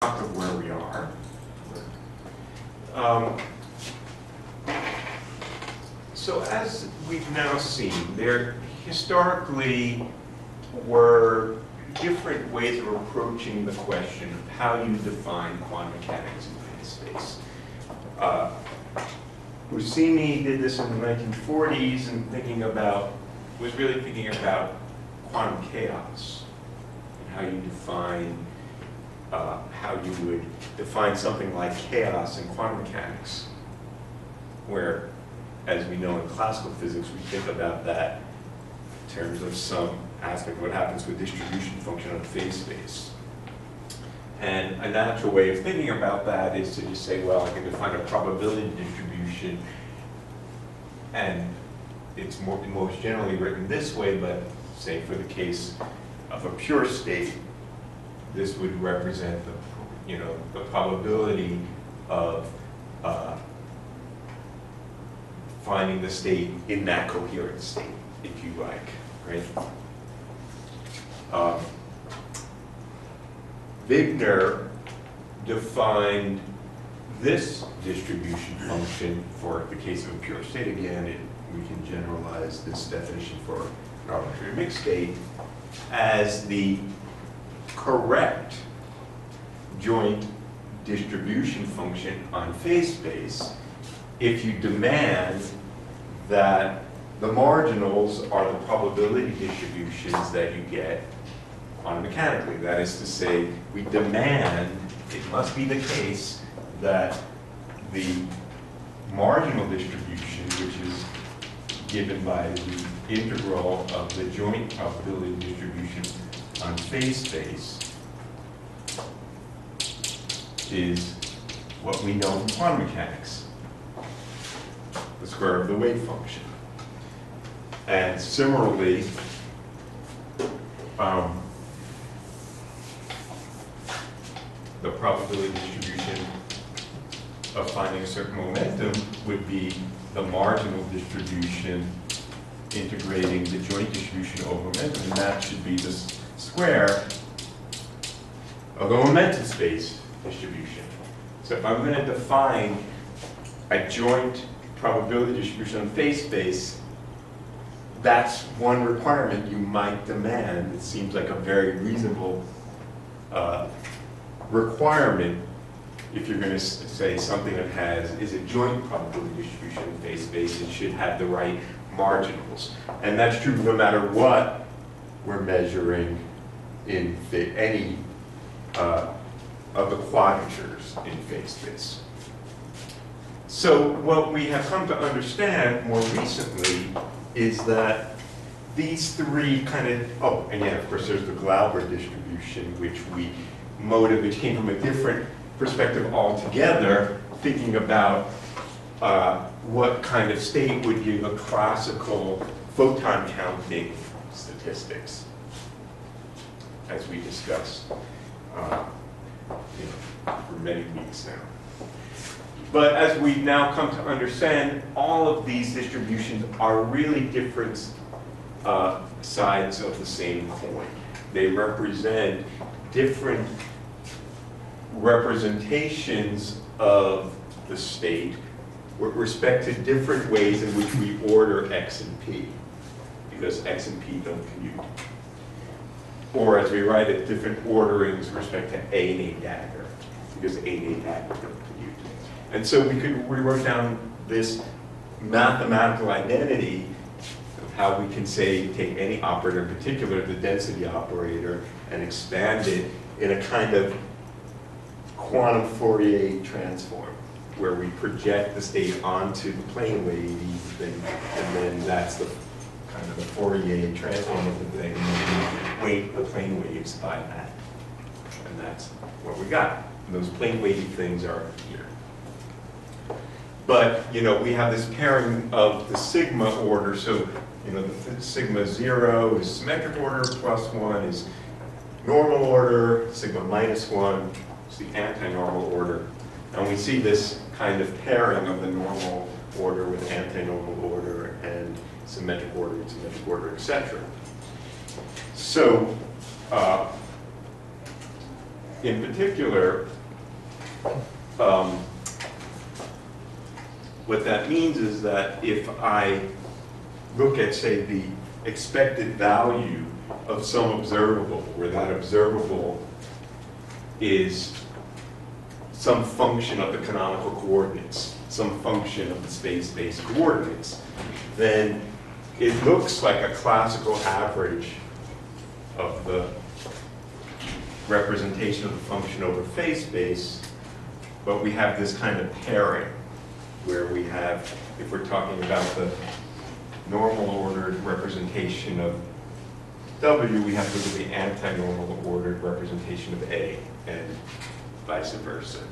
of where we are. So as we've now seen, there historically were different ways of approaching the question of how you define quantum mechanics in phase space. Rossini did this in the 1940s and was really thinking about quantum chaos and how you define, how you would define something like chaos in quantum mechanics, where, as we know in classical physics, we think about that in terms of some aspect of what happens with distribution function on phase space. And a natural way of thinking about that is to just say, well, I can define a probability distribution, and it's most generally written this way, but say for the case of a pure state, this would represent the probability of finding the state in that coherent state, if you like, right? Wigner defined this distribution function for the case of a pure state. Again, we can generalize this definition for an arbitrary mixed state as the correct joint distribution function on phase space if you demand that the marginals are the probability distributions that you get quantum mechanically. That is to say, we demand, it must be the case that the marginal distribution, which is given by the integral of the joint probability distribution on phase space, is what we know from quantum mechanics, the square of the wave function. And similarly, the probability distribution of finding a certain momentum would be the marginal distribution integrating the joint distribution over momentum, and that should be the square of the momentum space distribution. So if I'm going to define a joint probability distribution on phase space, that's one requirement you might demand. It seems like a very reasonable requirement if you're going to say something that is a joint probability distribution in phase space. It should have the right marginals. And that's true no matter what we're measuring in any of the quadratures in phase space. So what we have come to understand more recently is that these three kind of, oh, and yeah, of course, there's the Glauber distribution, which came from a different perspective altogether, thinking about what kind of state would give a classical photon counting statistics, as we discussed for many weeks now. But as we've now come to understand, all of these distributions are really different sides of the same coin. They represent different representations of the state with respect to different ways in which we order x and p, because x and p don't commute. Or as we write it, different orderings with respect to a and a dagger, because a and a dagger don't commute. And so we wrote down this mathematical identity of how we can say, take any operator, in particular the density operator, and expand it in a kind of quantum Fourier transform, where we project the state onto the plane wave thing, and then that's the kind of the Fourier transform of the thing, and then we weight the plane waves by that. And that's what we got. And those plane wavy things are here. But, we have this pairing of the sigma order. So, the sigma 0 is symmetric order, plus 1 is normal order, sigma minus 1 is the anti-normal order. And we see this kind of pairing of the normal order with anti-normal order and symmetric order with symmetric order, etc. So, in particular, what that means is that if I look at, say, the expected value of some observable, where that observable is some function of the canonical coordinates, some function of the space-based coordinates, then it looks like a classical average of the representation of the function over phase space, but we have this kind of pairing where we have, if we're talking about the normal ordered representation of W, we have to look at the anti-normal ordered representation of A, and vice versa.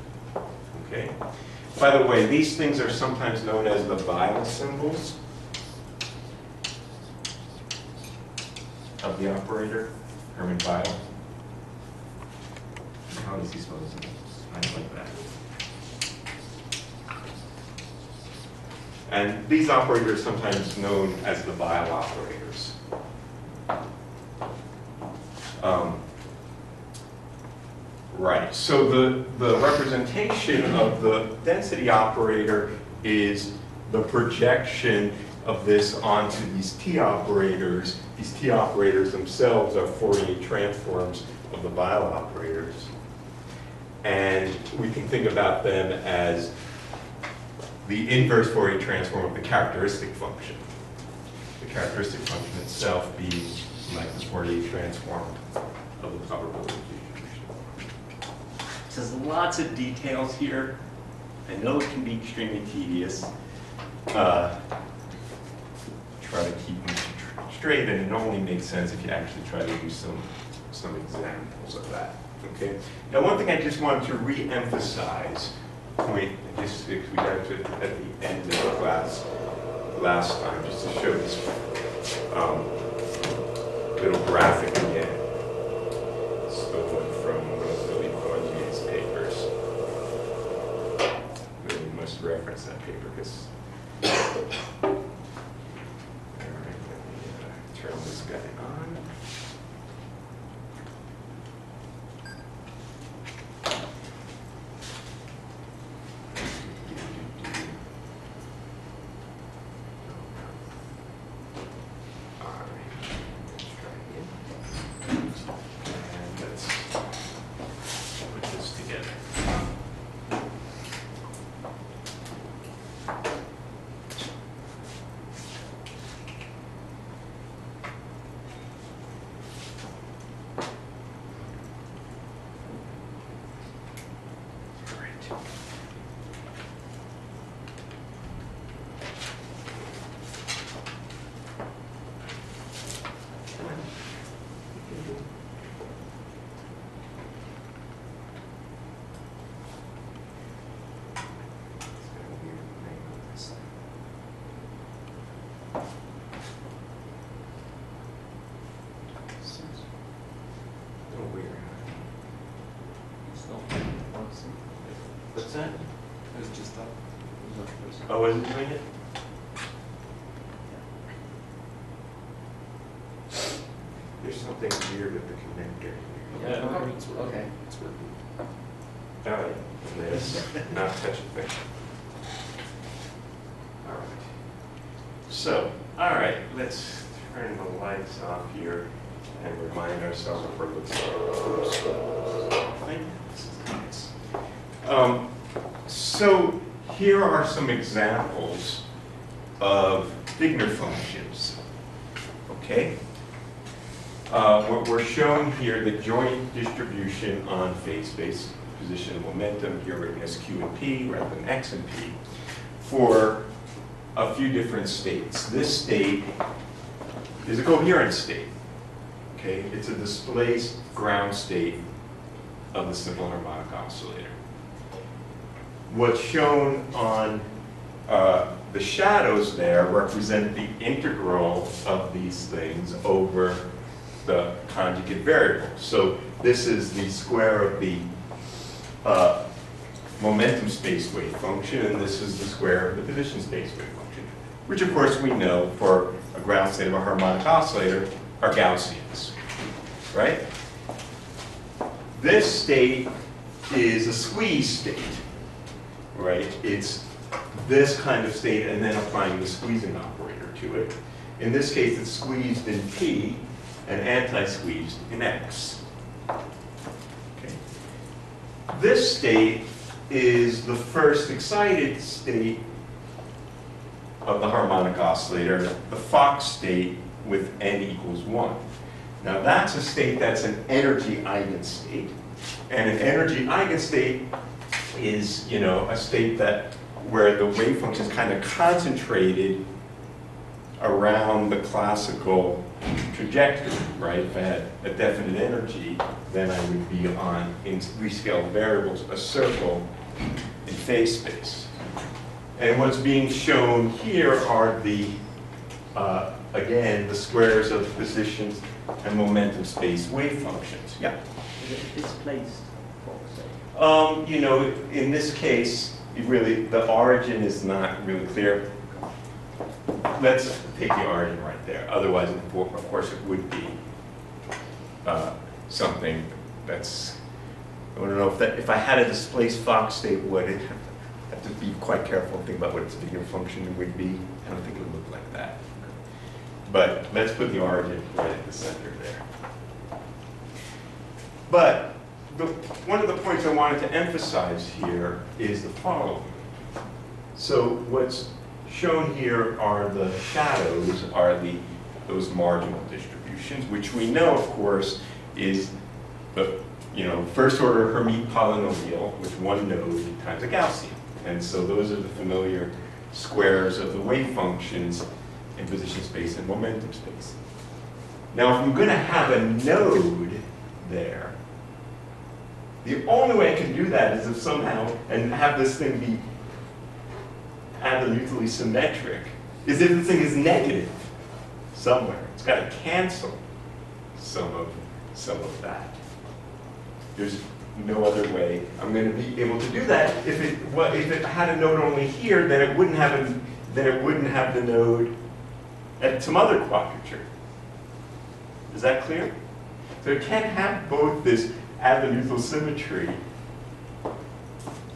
Okay? By the way, these things are sometimes known as the Weil symbols of the operator, Hermann Weil. How is he supposed to sign like that? And these operators are sometimes known as the Weil operators. Right, so the representation of the density operator is the projection of this onto these T operators. These T operators themselves are Fourier transforms of the Weil operators. And we can think about them as the inverse Fourier transform of the characteristic function. The characteristic function itself being like the Fourier transform of the probability distribution. So there's lots of details here. I know it can be extremely tedious. Try to keep them straight, and it only makes sense if you actually try to do some examples of that. Okay. Now, one thing I just wanted to re-emphasize, point just we got to at the end of the class last time, just to show this little graphic again. Stolen from one of Billy Poitier's papers. Really must reference that paper because. All right, let me turn this guy on. What's that? It was just up. Oh, was it doing it? There's something weird with the connector. Yeah, it's working. Okay. It's working. Oh, yeah. This, not touch a thing. All right. So, all right, let's turn the lights off here and remind ourselves of what we're looking at. So here are some examples of Wigner functions. Okay? What we're showing here, the joint distribution on phase-space position and momentum, here written as Q and P rather than X and P, for a few different states. This state is a coherent state. Okay? It's a displaced ground state of the simple harmonic oscillator. What's shown on the shadows there represent the integral of these things over the conjugate variable. So this is the square of the momentum space wave function, and this is the square of the position space wave function, which of course we know for a ground state of a harmonic oscillator are Gaussians, right? This state is a squeeze state, right? It's this kind of state and then applying the squeezing operator to it. In this case, it's squeezed in P and anti-squeezed in X. Okay. This state is the first excited state of the harmonic oscillator, the Fock state with n equals 1. Now that's a state that's an energy eigenstate. And an energy eigenstate is, you know, a state that where the wave function is kind of concentrated around the classical trajectory, right? If I had a definite energy, then I would be on, in rescaled variables, a circle in phase space. And what's being shown here are the, again, the squares of positions and momentum space wave functions. Yeah? Is it displaced Fock state? You know, in this case, really, the origin is not really clear. Let's take the origin right there. Otherwise, of course, it would be something that's, I don't know if I had a displaced Fock state, would it have to be quite careful and think about what its figure function would be. I don't think it would look like that. But let's put the origin right at the center there. But one of the points I wanted to emphasize here is the following. So what's shown here are the shadows, are those marginal distributions, which we know, of course, is the first order Hermite polynomial with one node times a Gaussian. And so those are the familiar squares of the wave functions in position space and momentum space. Now, if I'm going to have a node there, the only way I can do that is if somehow, and have this thing be azimuthally symmetric, is if the thing is negative somewhere. It's got to cancel some of that. There's no other way I'm going to be able to do that. If it had a node only here, then it wouldn't have the node at some other quadrature. Is that clear? So it can't have both this azimuthal symmetry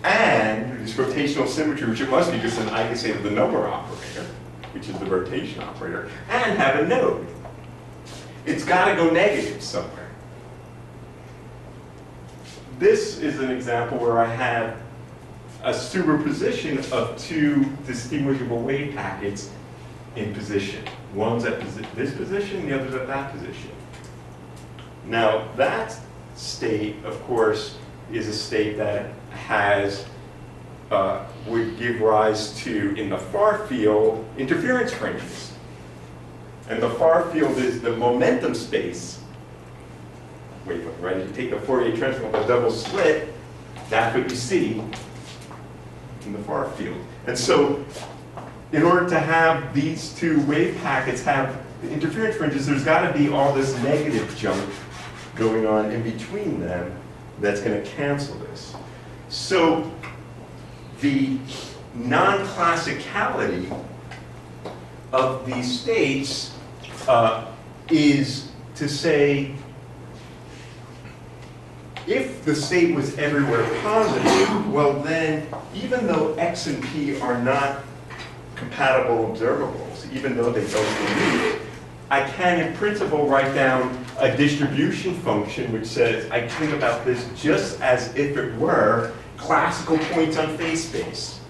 and this rotational symmetry, which it must be because then I can say the number operator, which is the rotation operator, and have a node. It's got to go negative somewhere. This is an example where I have a superposition of two distinguishable wave packets in position. One's at this position, the other's at that position. Now, that state, of course, is a state that has, would give rise to, in the far field, interference fringes. And the far field is the momentum space wavelength, right? If you take the Fourier transform of a double slit, that's what you see in the far field. And so, in order to have these two wave packets have the interference fringes, there's got to be all this negative junk going on in between them that's going to cancel this. So the non-classicality of these states is to say, if the state was everywhere positive, well then, even though X and P are not compatible observables, even though they both meet, I can, in principle, write down a distribution function which says, I think about this just as if it were classical points on phase space.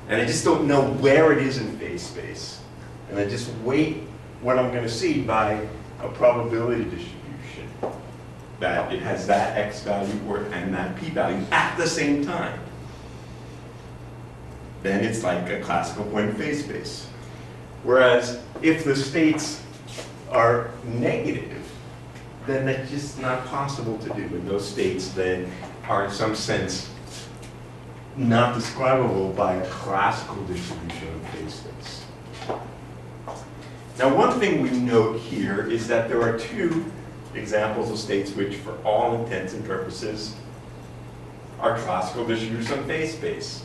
And I just don't know where it is in phase space. And I just weight what I'm going to see by a probability distribution that it has that X value and that P value at the same time. Then it's like a classical point in phase space. Whereas if the states are negative, then that's just not possible to do. And those states then are in some sense not describable by a classical distribution of phase space. Now, one thing we note here is that there are two examples of states which, for all intents and purposes, are classical distributions on phase space.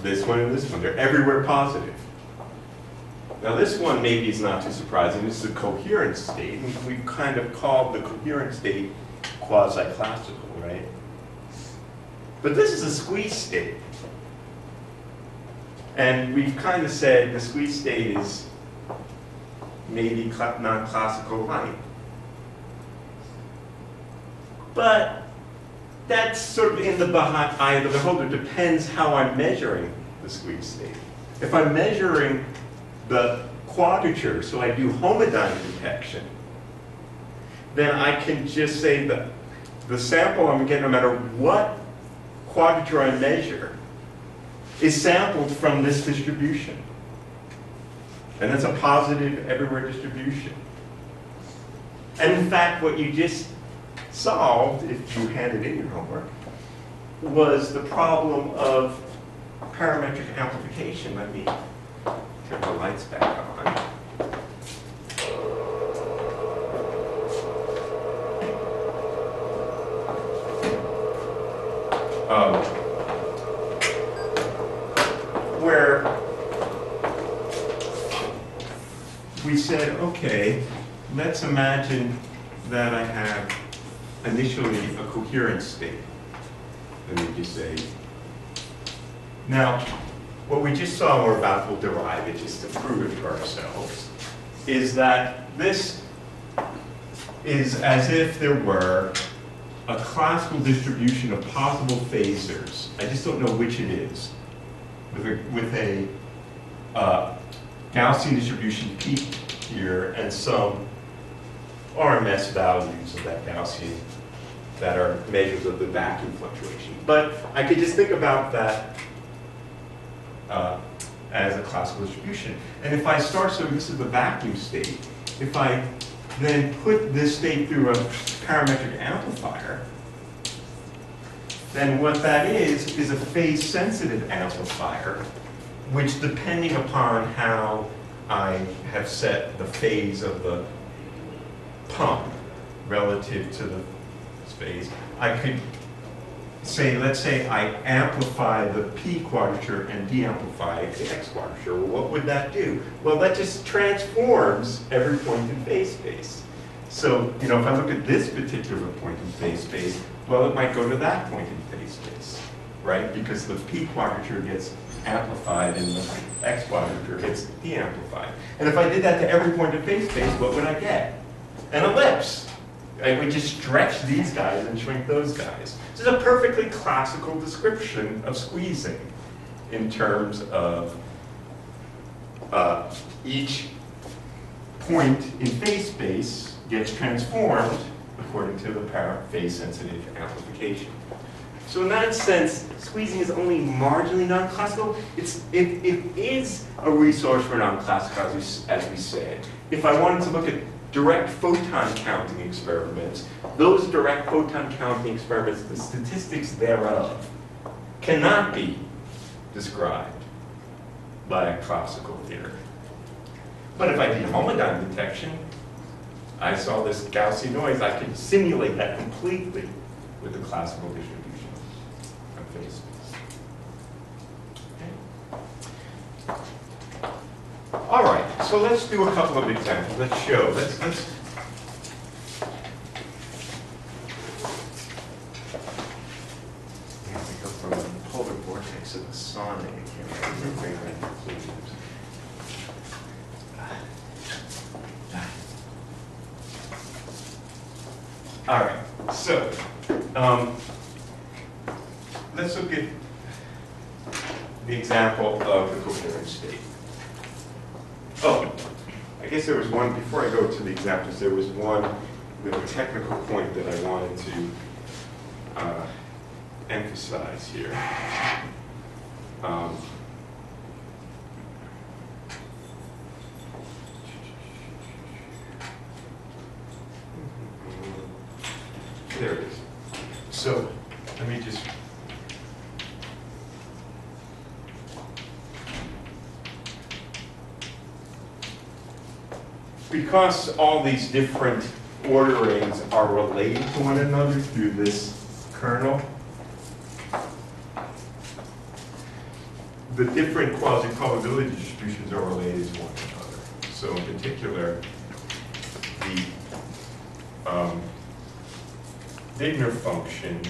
This one and this one, they're everywhere positive. Now this one maybe is not too surprising. This is a coherent state. We've kind of called the coherent state quasi-classical, right? But this is a squeeze state. And we've kind of said the squeeze state is maybe non-classical light. But that's sort of in the eye of the beholder. Depends how I'm measuring the squeeze state. If I'm measuring the quadrature, so I do homodyne detection, then I can just say that the sample I'm getting, no matter what quadrature I measure, is sampled from this distribution. And that's a positive everywhere distribution. And in fact, what you just solved, if you handed in your homework, was the problem of parametric amplification. Let me turn the lights back on. Where we said, okay, let's imagine that I have initially a coherent state. Let me just say. Now, what we just saw, we're about to derive it just to prove it to ourselves, is that this is as if there were a classical distribution of possible phasors. I just don't know which it is. With a Gaussian distribution peak here and some RMS values of that Gaussian that are measures of the vacuum fluctuation. But I could just think about that as a classical distribution. And if I start, so this is the vacuum state, if I then put this state through a parametric amplifier, then what that is a phase-sensitive amplifier, which depending upon how I have set the phase of the pump relative to the phase, I could say, let's say I amplify the P quadrature and de-amplify the X quadrature. Well, what would that do? Well, that just transforms every point in phase space. So, you know, if I look at this particular point in phase space, well, it might go to that point in phase space, right? Because the P quadrature gets amplified and the X quadrature gets de-amplified. And if I did that to every point in phase space, what would I get? An ellipse. I would just stretch these guys and shrink those guys. This is a perfectly classical description of squeezing in terms of each point in phase space gets transformed according to the phase-sensitive amplification. So in that sense, squeezing is only marginally non-classical. It is a resource for non-classical, as we said. If I wanted to look at direct photon counting experiments, those direct photon counting experiments, the statistics thereof, cannot be described by a classical theory. But if I did homodyne detection, I saw this Gaussian noise, I could simulate that completely with the classical distribution of phase space. Okay. All right, so let's do a couple of examples. Let's show. Let's yeah, we go from the polar vortex to the sonic. All right, so let's look at the example of the coherent state. Oh, I guess there was one, before I go to the examples, there was one little technical point that I wanted to emphasize here. There it is. So let me just because all these different orderings are related to one another through this kernel, the different quasi-probability distributions are related to one another. So in particular, the Wigner function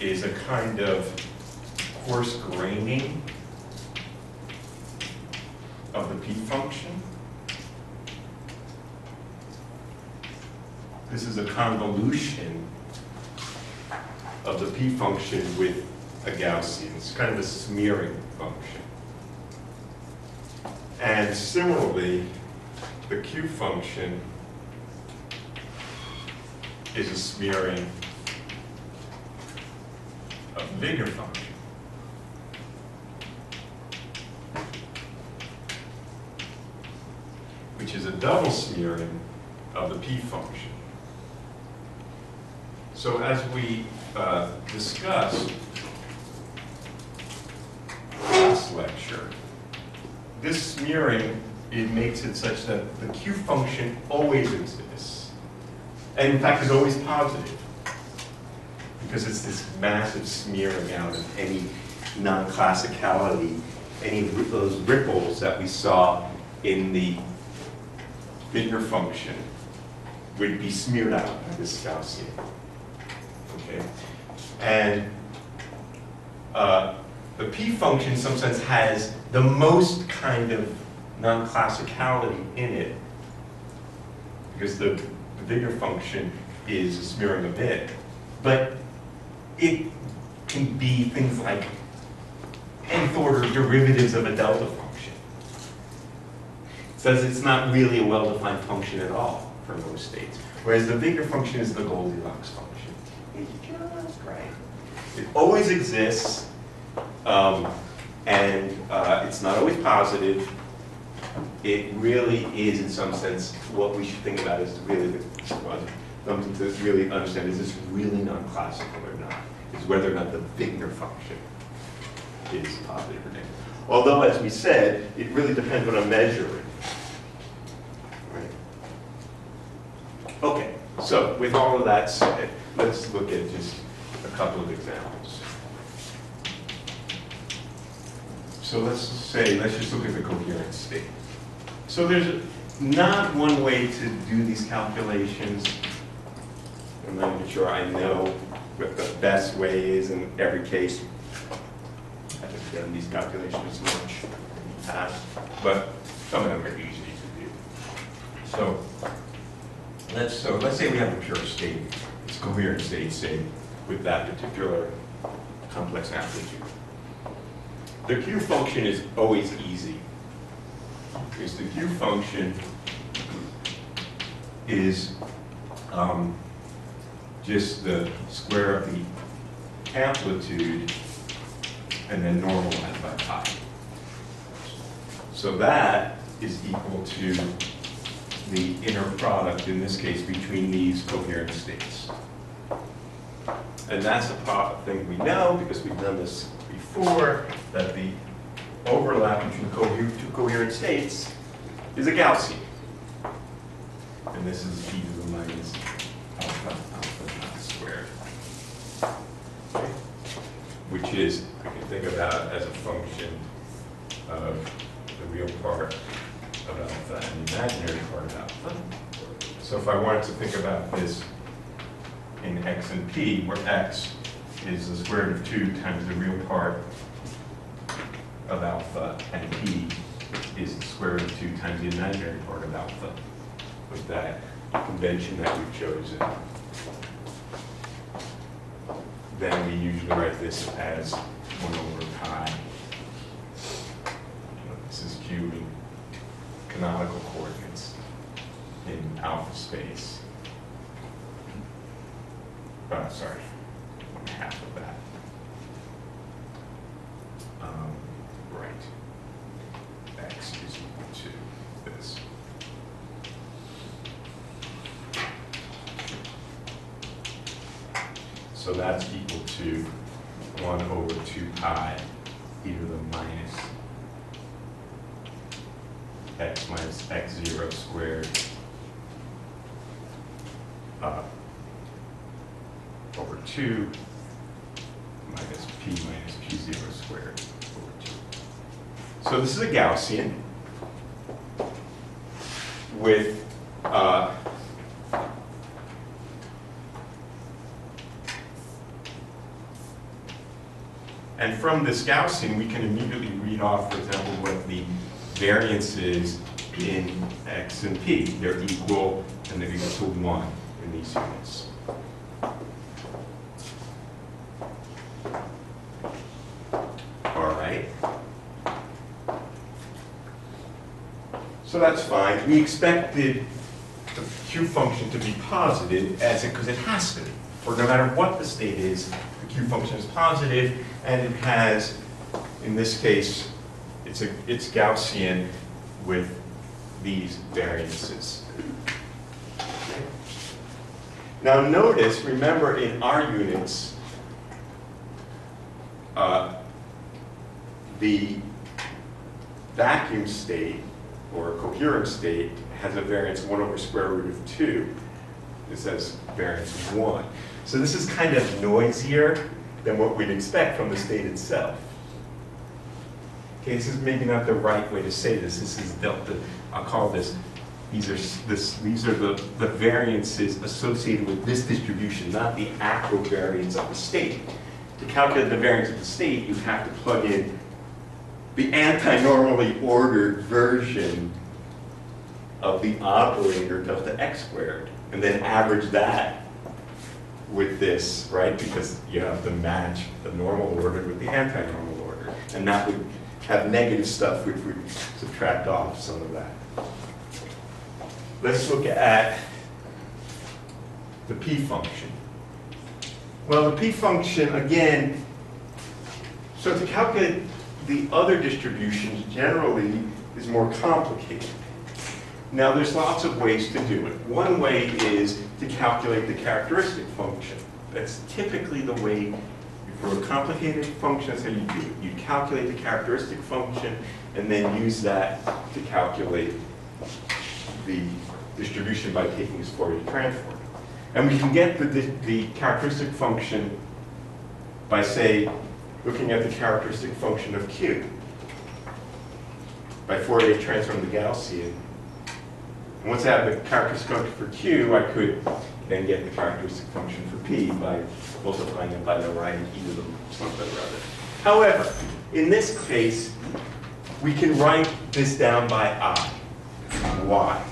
is a kind of coarse graining of the P function. This is a convolution of the P function with a Gaussian. It's kind of a smearing function. And similarly, the Q function is a smearing of the Wigner function. Which is a double smearing of the P function. So as we discussed last lecture, this smearing, it makes it such that the Q function always exists. And in fact is always positive. Because it's this massive smearing out of any non-classicality, any of those ripples that we saw in the Wigner function would be smeared out by this Gaussian. Okay? And the P function in some sense has the most kind of non-classicality in it because the Wigner function is a smearing of it. But it can be things like nth order derivatives of a delta function. It says it's not really a well-defined function at all for most states. Whereas the Wigner function is the Goldilocks function. It's just right. It always exists, and it's not always positive. It really is, in some sense, what we should think about is really something to really understand, is this really non-classical or not? Is whether or not the Wigner function is positive or negative. Although, as we said, it really depends what I'm measuring. Right? Okay, so with all of that said, let's look at just a couple of examples. So let's just look at the coherent state. So there's not one way to do these calculations. I'm not even sure I know what the best way is in every case. I haven't done these calculations much in the past, but some of them are easy to do. So let's say we have a pure state. It's a coherent state, say, with that particular complex amplitude. The Q function is always easy, because the Q function is just the square of the amplitude and then normalized by pi. So that is equal to the inner product, in this case, between these coherent states. And that's a thing we know, because we've done this before, that the overlap between two coherent states is a Gaussian. And this is e to the minus alpha naught squared. Okay. Which is, I can think about as a function of the real part of alpha and the imaginary part of alpha. So if I wanted to think about this in x and p, where x is the square root of 2 times the real part of alpha, and p is the square root of 2 times the imaginary part of alpha, with that convention that we've chosen. Then we usually write this as 1 over pi. This is q in canonical coordinates in alpha space. Sorry, 1/2 of that. Right. X is equal to this. So that's equal to 1 over 2 pi e to the minus x minus x0 squared over 2 minus p0 squared over 2. So this is a Gaussian with And from this Gaussian, we can immediately read off, for example, what the variance is in x and p. They're equal, and they're equal to 1 in these units. All right. So that's fine. We expected the Q function to be positive because it has to be. Or no matter what the state is, the Q function is positive, and it has, in this case, it's Gaussian with these variances. Now notice, remember in our units, the vacuum state or coherent state has a variance 1 over square root of 2. It says variance 1. So this is kind of noisier than what we'd expect from the state itself. Okay, this is maybe not the right way to say this. This is delta. I'll call this. These are the variances associated with this distribution, not the actual variance of the state. To calculate the variance of the state, you have to plug in the anti-normally ordered version of the operator delta x squared, and then average that with this, right? Because you have to match the normal order with the anti-normal order, and that would have negative stuff which would subtract off some of that. Let's look at the p function. Well, the p function, again, so to calculate the other distributions generally is more complicated. Now, there's lots of ways to do it. One way is to calculate the characteristic function. That's typically the way, for a complicated function, that's how you do it. You calculate the characteristic function and then use that to calculate the distribution by taking its Fourier transform. And we can get the characteristic function by, say, looking at the characteristic function of Q. By Fourier transform the Gaussian. And once I have the characteristic function for Q, I could then get the characteristic function for P by multiplying it by the right e to the something or other. However, in this case, we can write this down by I. Why?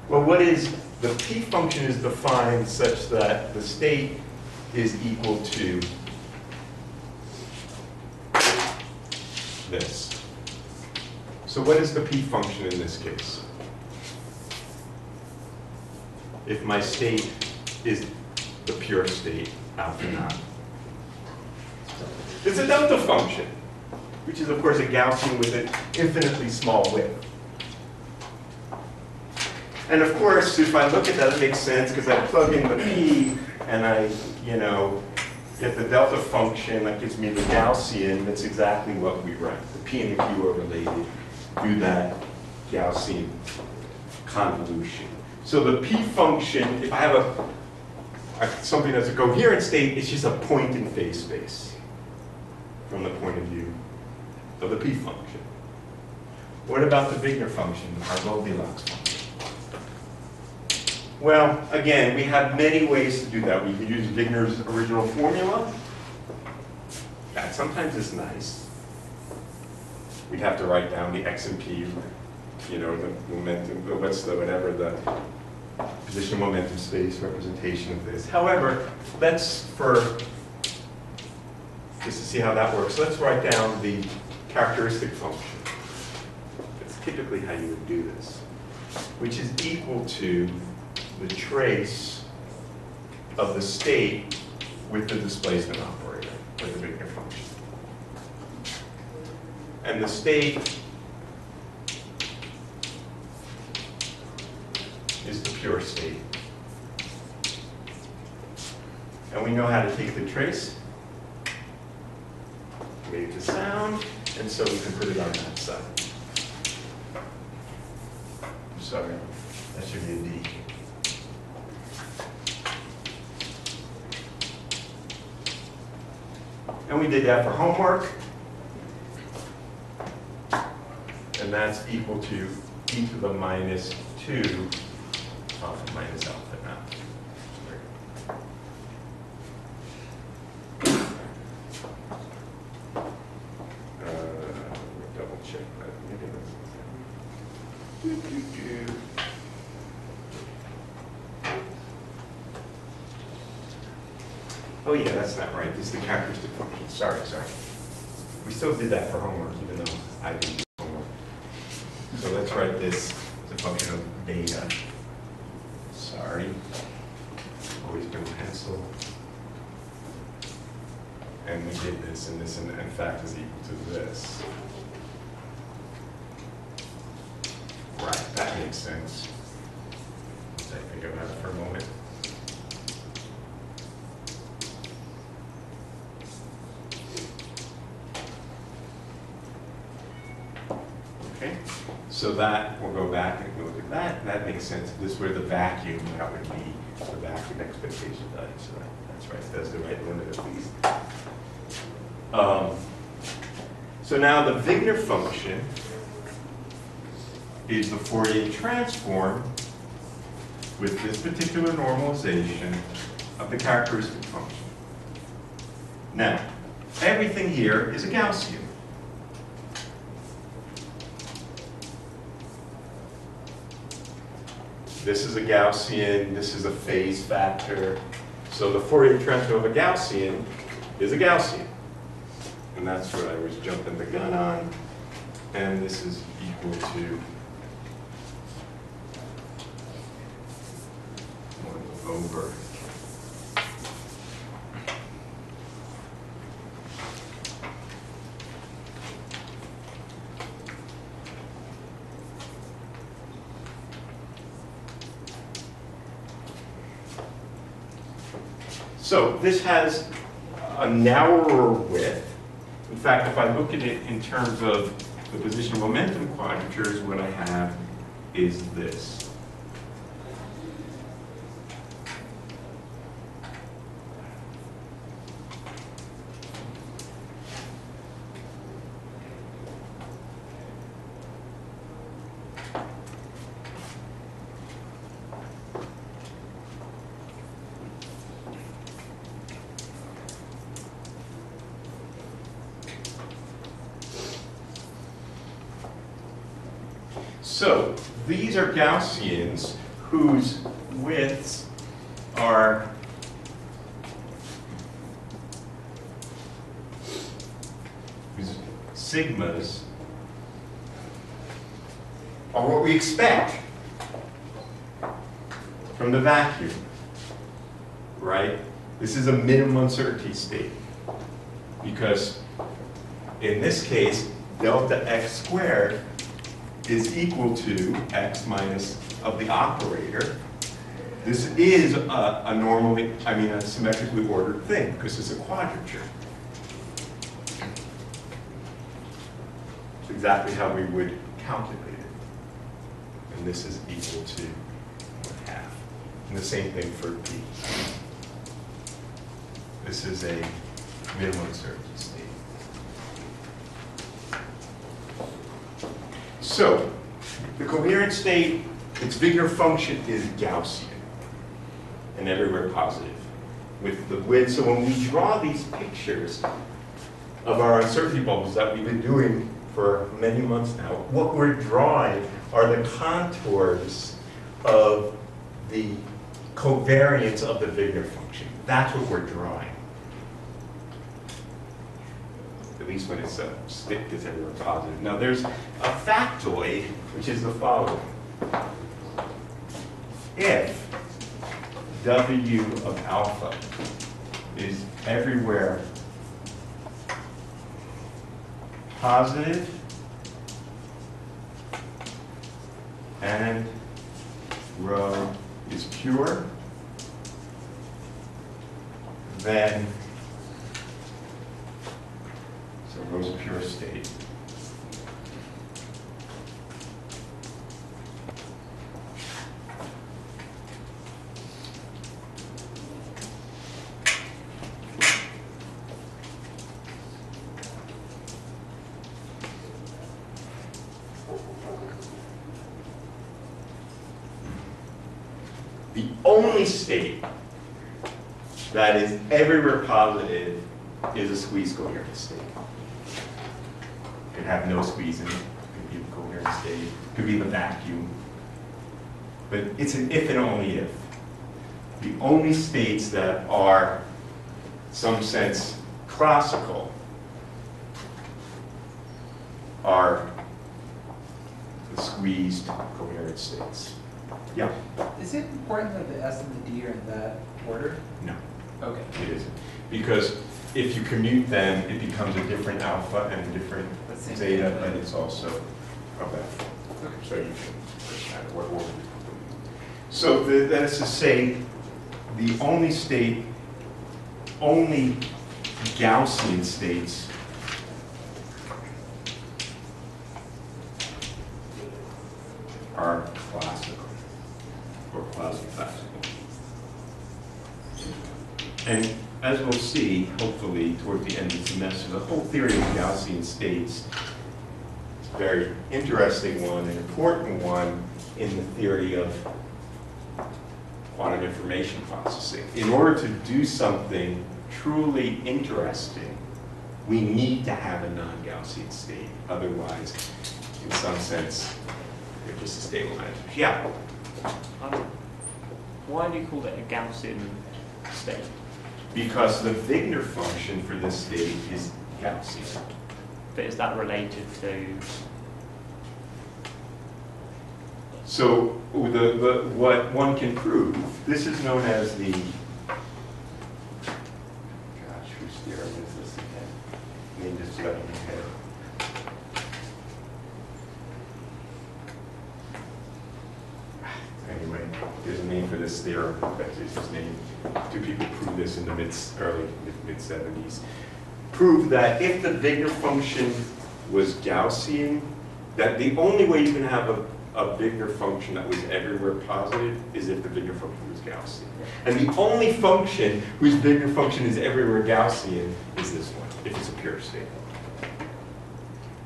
Well, the P function is defined such that the state is equal to this. So what is the P function in this case? If my state is the pure state, alpha naught. It's a delta function, which is of course a Gaussian with an infinitely small width. And of course, if I look at that, it makes sense because I plug in the P and I, get the delta function that gives me the Gaussian. That's exactly what we write. The P and the Q are related. Do that Gaussian convolution. So the P function, if I have something that's a coherent state, it's just a point in phase space from the point of view of the P function. What about the Wigner function, our Goldilocks function? Well, again, we have many ways to do that. We could use Wigner's original formula. That sometimes is nice. We'd have to write down the x and p, the momentum, whatever the position momentum space representation of this. However, just to see how that works, let's write down the characteristic function. That's typically how you would do this, which is equal to the trace of the state with the displacement operator, with the Wigner function. And the state is the pure state. And we know how to take the trace, wave to sound, and so we can put it on that side. Sorry, that should be a D. And we did that for homework. And that's equal to e to the minus 2 alpha minus alpha now. Oh yeah, that's not right. This is the characteristic function. Sorry. We still did that for homework, even though I didn't do homework. So let's write this as a function of beta. Sorry. Always bring pencil. And we did this, and this in fact is equal to this. Right, that makes sense. Let's think about it for a moment. Okay, so that, we'll go back and look at that. That makes sense. If this were the vacuum, that would be the vacuum expectation value. So that's right, that's the right limit at least. So now the Wigner function is the Fourier transform with this particular normalization of the characteristic function. Now, everything here is a Gaussian. This is a Gaussian, this is a phase factor. So the Fourier transform of a Gaussian is a Gaussian. And that's what I was jumping the gun on. And this is equal to 1 over. So this has a narrower width. In fact, if I look at it in terms of the position of momentum quadratures, what I have is this. So these are Gaussians whose widths are whose sigmas are what we expect from the vacuum, right? This is a minimum uncertainty state because in this case, delta x squared is equal to x minus of the operator. This is a symmetrically ordered thing because it's a quadrature. It's exactly how we would calculate it. And this is equal to 1/2. And the same thing for p. This is a minimum uncertainty state. So, the coherent state, its Wigner function is Gaussian and everywhere positive with the width. So when we draw these pictures of our uncertainty bubbles that we've been doing for many months now, what we're drawing are the contours of the covariance of the Wigner function. That's what we're drawing. At least when it's a stick that's everywhere positive. Now there's a factoid, which is the following. If W of alpha is everywhere positive and rho is pure, then rho is a pure state. The only state that is everywhere positive is a squeeze coherent state. Could have no squeeze in it, could be coherent state, could be the vacuum. But it's an if and only if. The only states that are, in some sense, classical are the squeezed coherent states. Yeah? Is it important that the S and the D are in that order? No, Okay. it isn't. Because if you commute them, it becomes a different alpha and a different That's zeta, but it's also a beta. So you can push that what order you put them in. So that is to say, the only state, only Gaussian states are classical or quasi-classical. And as we'll see, hopefully, toward the end of the semester, the whole theory of Gaussian states is a very interesting one, an important one in the theory of quantum information processing. In order to do something truly interesting, we need to have a non-Gaussian state. Otherwise, in some sense, you're just a stabilizer. Yeah? Why do you call it a Gaussian state? Because the Wigner function for this state is Gaussian. But is that related to? So what one can prove, this is known as the, gosh, whose theorem is this again? Name just got in my head. Anyway, there's a name for this theorem, that's his name. Two people proved this in the early mid-70s. Proved that if the Wigner function was Gaussian, that the only way you can have a Wigner function that was everywhere positive is if the Wigner function was Gaussian. And the only function whose Wigner function is everywhere Gaussian is this one, if it's a pure state.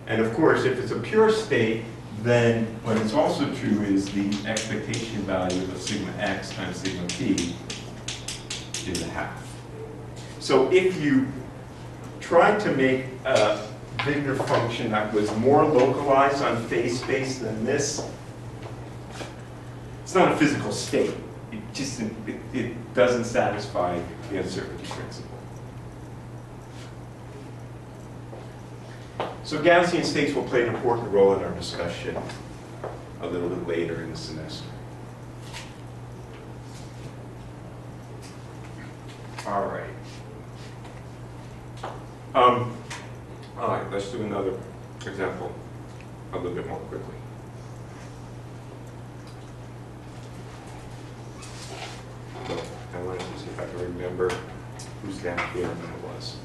And of course, if it's a pure state, then what is also true is the expectation value of sigma x times sigma p is a half. So if you try to make a Wigner function that was more localized on phase space than this, it's not a physical state. It doesn't satisfy the uncertainty principle. So Gaussian states will play an important role in our discussion a little bit later in the semester. All right. All right, let's do another example a little bit more quickly. So I wanted to see if I can remember whose down here that was.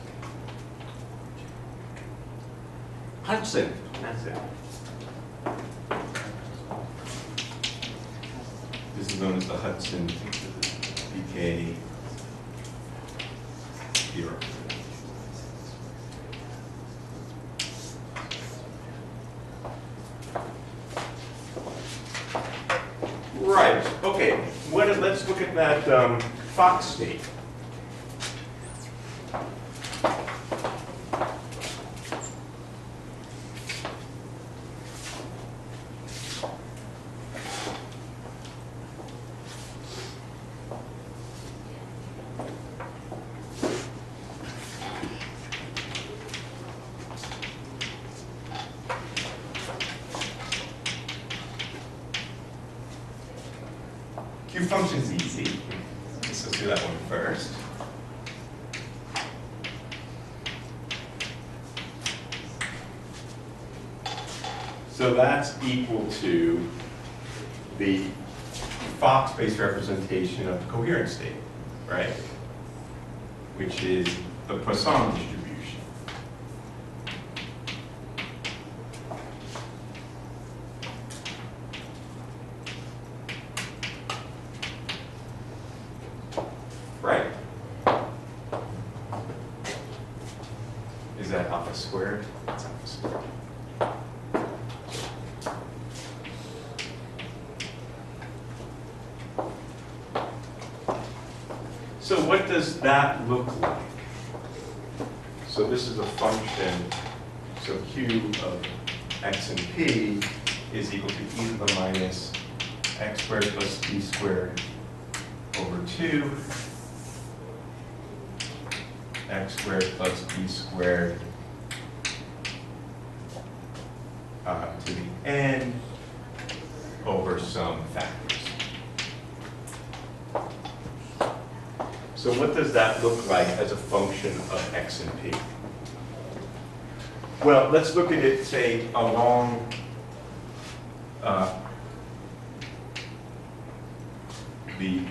Hudson, that's it. This is known as the Hudson decay theorem. Right, okay, let's look at that Fox state. Q function's easy. Let's do that one first. So that's equal to the Fox-based representation of the coherent state, right? Which is the Poisson distribution. Right? Is that alpha squared? That's alpha squared. So what does that look like? So this is a function, so Q of x and p is equal to e to the minus x squared plus b squared over 2 x squared plus b squared to the n over some factors. So what does that look like as a function of x and p? Well, let's look at it, say, along the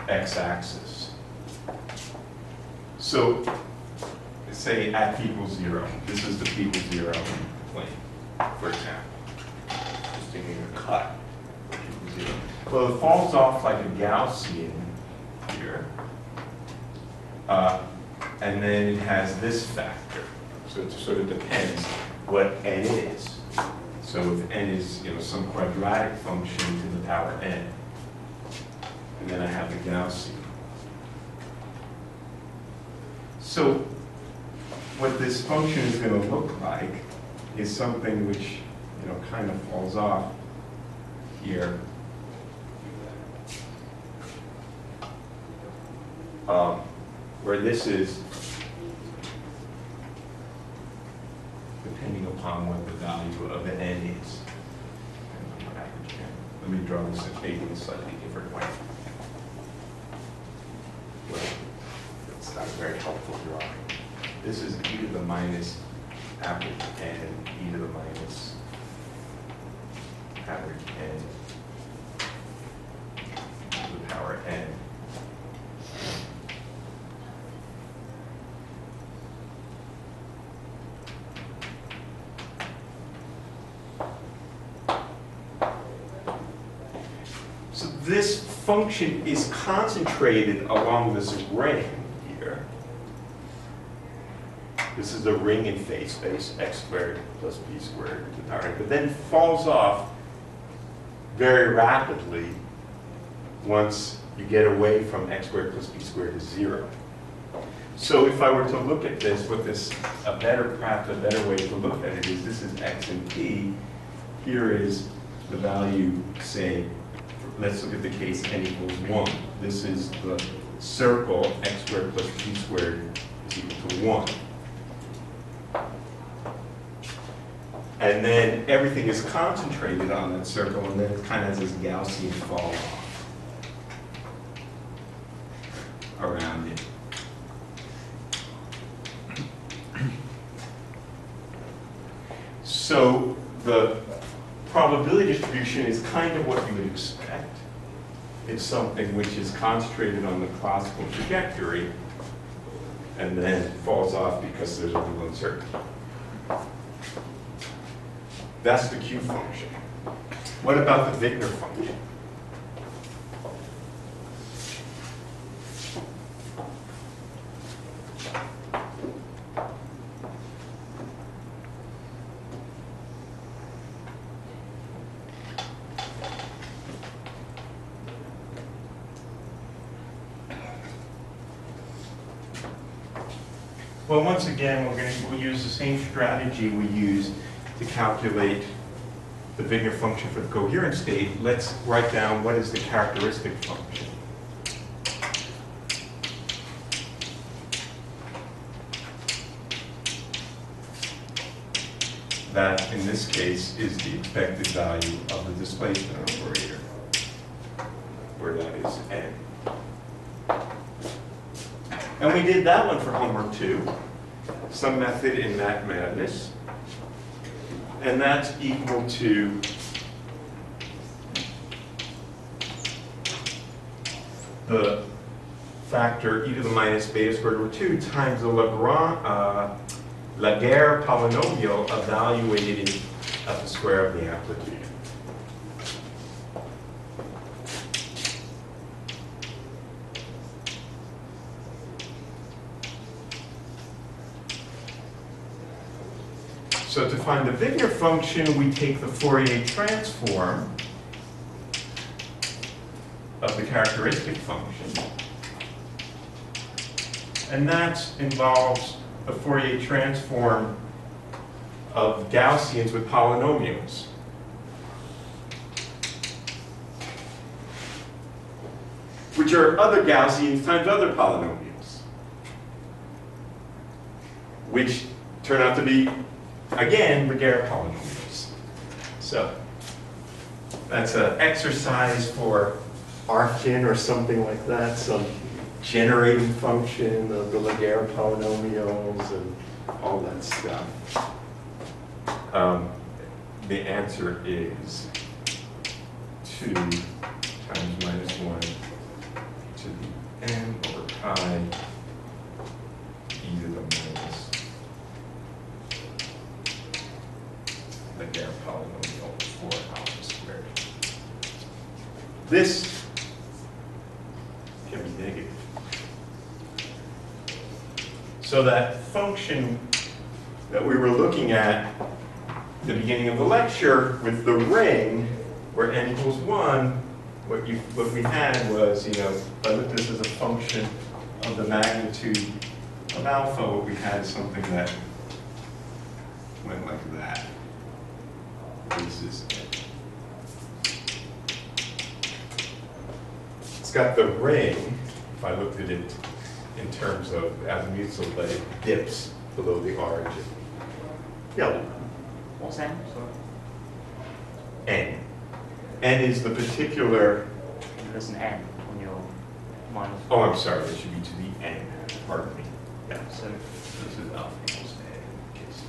x-axis. So, say at p equals 0. This is the p equals 0 plane, for example. Just taking a cut. P equals 0. Well, it falls off like a Gaussian here. And then it has this factor. So it sort of depends what n is. So if n is, some quadratic function to the power n, and then I have the Gaussian. So what this function is going to look like is something which, kind of falls off here. Where this is, depending upon what the value of the n is. Let me draw this maybe in a slightly different way. Well, it's not a very helpful drawing. This is e to the minus average n, e to the minus average n to the power n. So this function is concentrated along this ring here. This is the ring in phase space, x squared plus b squared to the power n, but then falls off very rapidly once you get away from x squared plus b squared is 0. So if I were to look at this, perhaps a better way to look at it is this is x and p. Here is the value, say, let's look at the case n equals 1. This is the circle x squared plus b squared is equal to 1. And then everything is concentrated on that circle, and then it kind of has this Gaussian fall off around it. So the probability distribution is kind of what you would expect. It's something which is concentrated on the classical trajectory and then falls off because there's a little uncertainty. That's the Q function. What about the Wigner function? Well, once again, we'll use the same strategy we use to calculate the Wigner function for the coherent state. Let's write down what is the characteristic function. That, in this case, is the expected value of the displacement operator, where that is n. And we did that one for homework 2, some method in Math Madness. And that's equal to the factor e to the minus beta squared over 2 times the Laguerre polynomial evaluated at the square of the amplitude. So to find the Wigner function, we take the Fourier transform of the characteristic function. And that involves the Fourier transform of Gaussians with polynomials. which are other Gaussians times other polynomials, which turn out to be, again, Laguerre polynomials. So that's an exercise for Arkin or something like that, some generating function of the Laguerre polynomials and all that stuff. The answer is 2 times minus 1 to the n over pi e to the minus Laguerre polynomial for alpha squared. This can be negative. So that function that we were looking at the beginning of the lecture with the ring where n equals 1, what we had was, you know, if I look at this as a function of the magnitude of alpha, what we had is something that went like that. This is it. It's got the ring, if I looked at it in terms of azimuthal, but it dips below the origin. Yeah. What's n? Sorry. N. N is the particular. There's an n on your minus. Oh, I'm sorry. It should be to the n. Pardon me. Yeah. So This is alpha equals n. In case.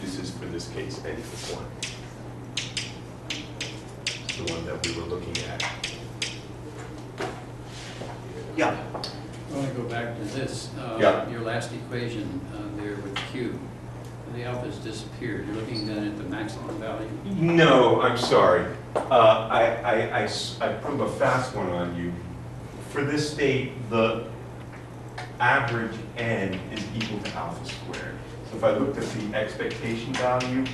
This is for this case n equals 1. The one that we were looking at. Yeah. I want to go back to this. Yeah. Your last equation there with Q. The alphas disappeared. You're looking then at the maximum value? No, I'm sorry. I put a fast one on you. For this state, the average n is equal to alpha squared. So if I looked at the expectation value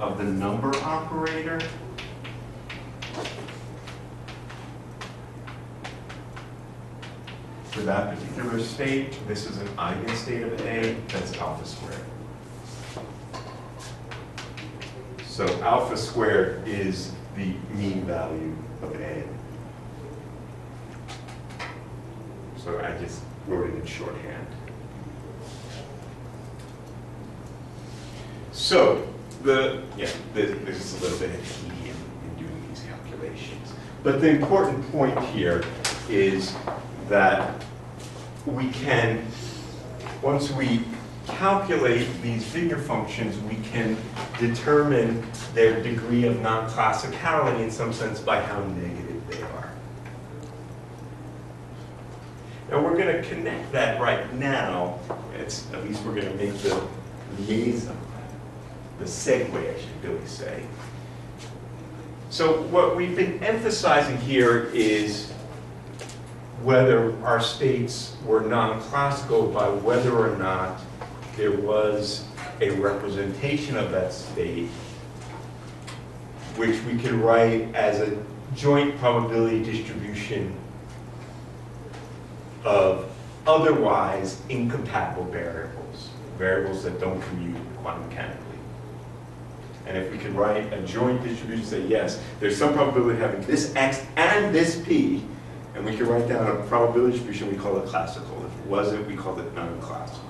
of the number operator, for that particular state, this is an eigenstate of A, that's alpha squared. So alpha squared is the mean value of n. So I just wrote it in shorthand. So there's a little bit of tedium in doing these calculations. But the important point here is that we can, once we calculate these figure functions, we can determine their degree of non-classicality in some sense by how negative they are. Now we're going to connect that right now. At least we're going to make the liaison, the segue, I should really say. So what we've been emphasizing here is whether our states were non-classical by whether or not there was a representation of that state, which we can write as a joint probability distribution of otherwise incompatible variables, variables that don't commute quantum mechanically. And if we could write a joint distribution, say, yes, there's some probability of having this x and this p, and we could write down a probability distribution, we call it classical. If it wasn't, we called it non-classical.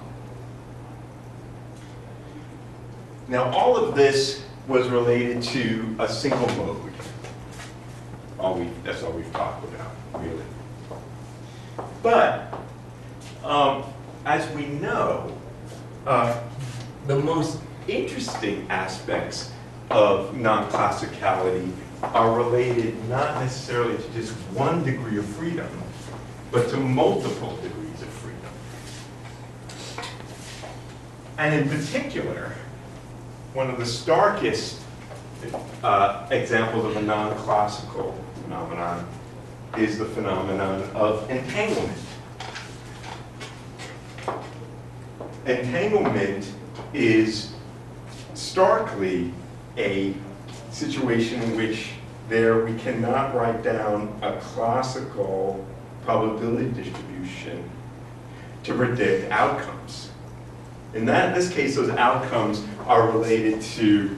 Now, all of this was related to a single mode. That's all we've talked about, really. But, as we know, the most interesting aspects of non-classicality are related not necessarily to just one degree of freedom, but to multiple degrees of freedom. And in particular, one of the starkest examples of a non-classical phenomenon is the phenomenon of entanglement. Entanglement is starkly a situation in which we cannot write down a classical probability distribution to predict outcomes. In this case, those outcomes are related to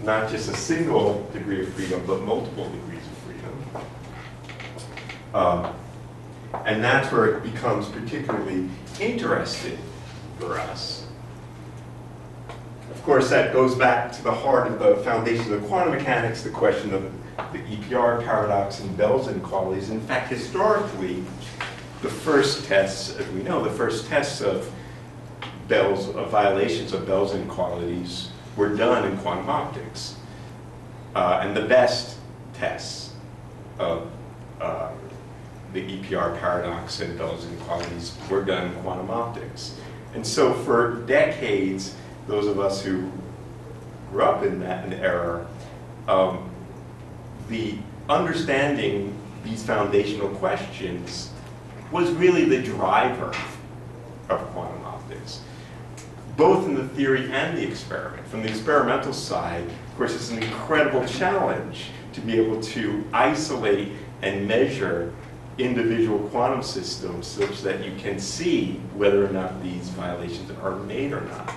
not just a single degree of freedom, but multiple degrees of freedom. And that's where it becomes particularly interesting for us. Of course, that goes back to the heart of the foundation of quantum mechanics, the question of the EPR paradox and Bell's inequalities. In fact, historically, the first tests, as we know, the first tests of violations of Bell's inequalities were done in quantum optics. And the best tests of the EPR paradox and Bell's inequalities were done in quantum optics. And so for decades, those of us who grew up in that era, the understanding these foundational questions was really the driver of quantum optics, both in the theory and the experiment. From the experimental side, of course, it's an incredible challenge to be able to isolate and measure individual quantum systems such that you can see whether or not these violations are made or not.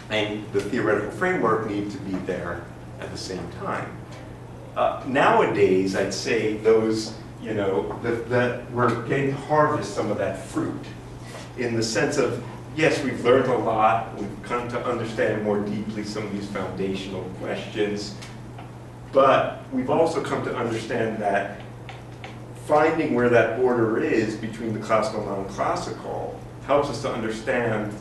And the theoretical framework needs to be there at the same time. Nowadays, I'd say those, that we're getting to harvest some of that fruit in the sense of, yes, we've learned a lot, we've come to understand more deeply some of these foundational questions, but we've also come to understand that finding where that border is between the classical and non-classical helps us to understand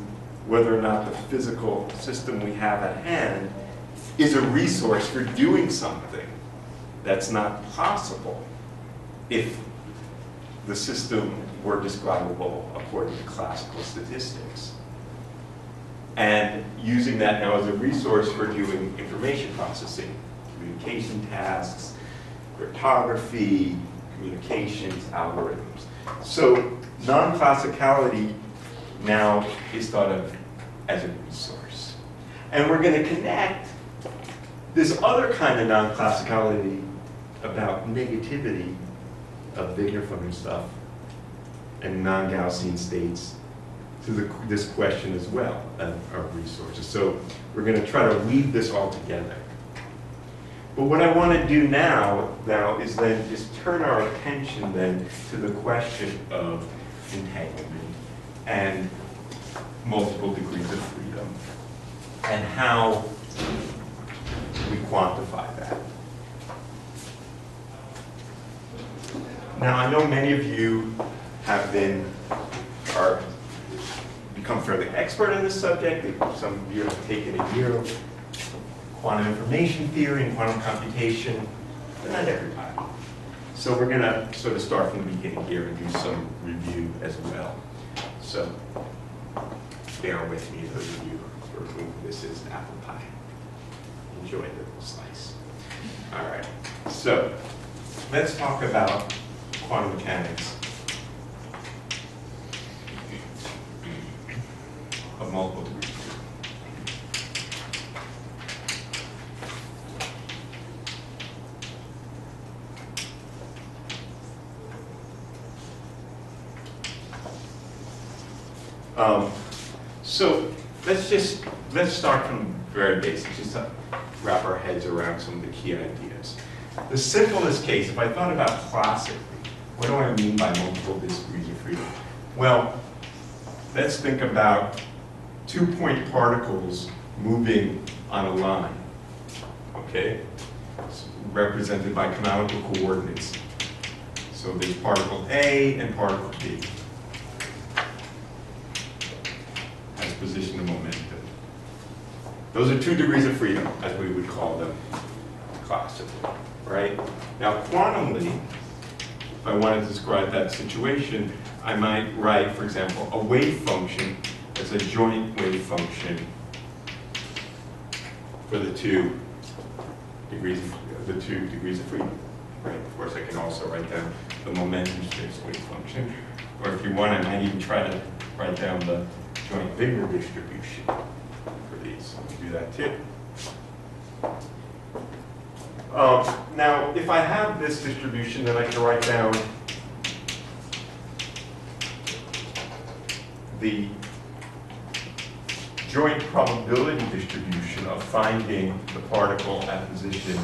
whether or not the physical system we have at hand is a resource for doing something that's not possible if the system were describable according to classical statistics. And using that now as a resource for doing information processing, communication tasks, cryptography, communications, algorithms. So non-classicality now is thought of as a resource. And we're going to connect this other kind of non-classicality about negativity of Wigner-Funder stuff and non-Gaussian states to this question as well of resources. So we're going to try to weave this all together. But what I want to do now is then just turn our attention then to the question of entanglement and multiple degrees of freedom and how we quantify that. Now, I know many of you have become fairly expert in this subject. Some of you have taken a year of quantum information theory and quantum computation, but not everybody. So we're going to sort of start from the beginning here and do some review as well. So bear with me, those of you for whom this is apple pie. Enjoy the little slice. All right, so let's talk about quantum mechanics of multiple degrees. So let's start from very basic, just to wrap our heads around some of the key ideas. The simplest case, if I thought about classically, what do I mean by multiple degrees of freedom? Well, let's think about two-point particles moving on a line, okay? It's represented by canonical coordinates. So there's particle A and particle B. As position and momentum. Those are 2 degrees of freedom, as we would call them classically, right? Now, quantumly, if I wanted to describe that situation, I might write, for example, a wave function as a joint wave function for the 2 degrees of freedom, right? Of course, I can also write down the momentum space wave function, or if you want, I might even try to write down the joint Wigner distribution for these. So we can do that too. Now, if I have this distribution, then I can write down the joint probability distribution of finding the particle at position,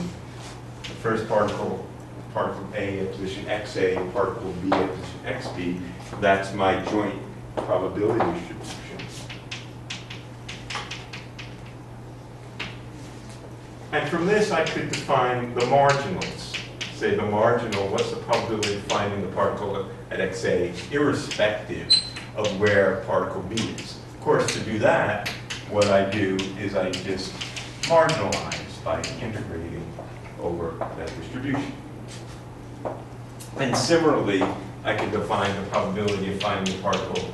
the first particle particle A at position XA and particle B at position XB, that's my joint probability distribution. And from this, I could define the marginals. Say the marginal, what's the probability of finding the particle at XA, irrespective of where particle B is. Of course, to do that, what I do is I just marginalize by integrating over that distribution. And similarly, I can define the probability of finding the particle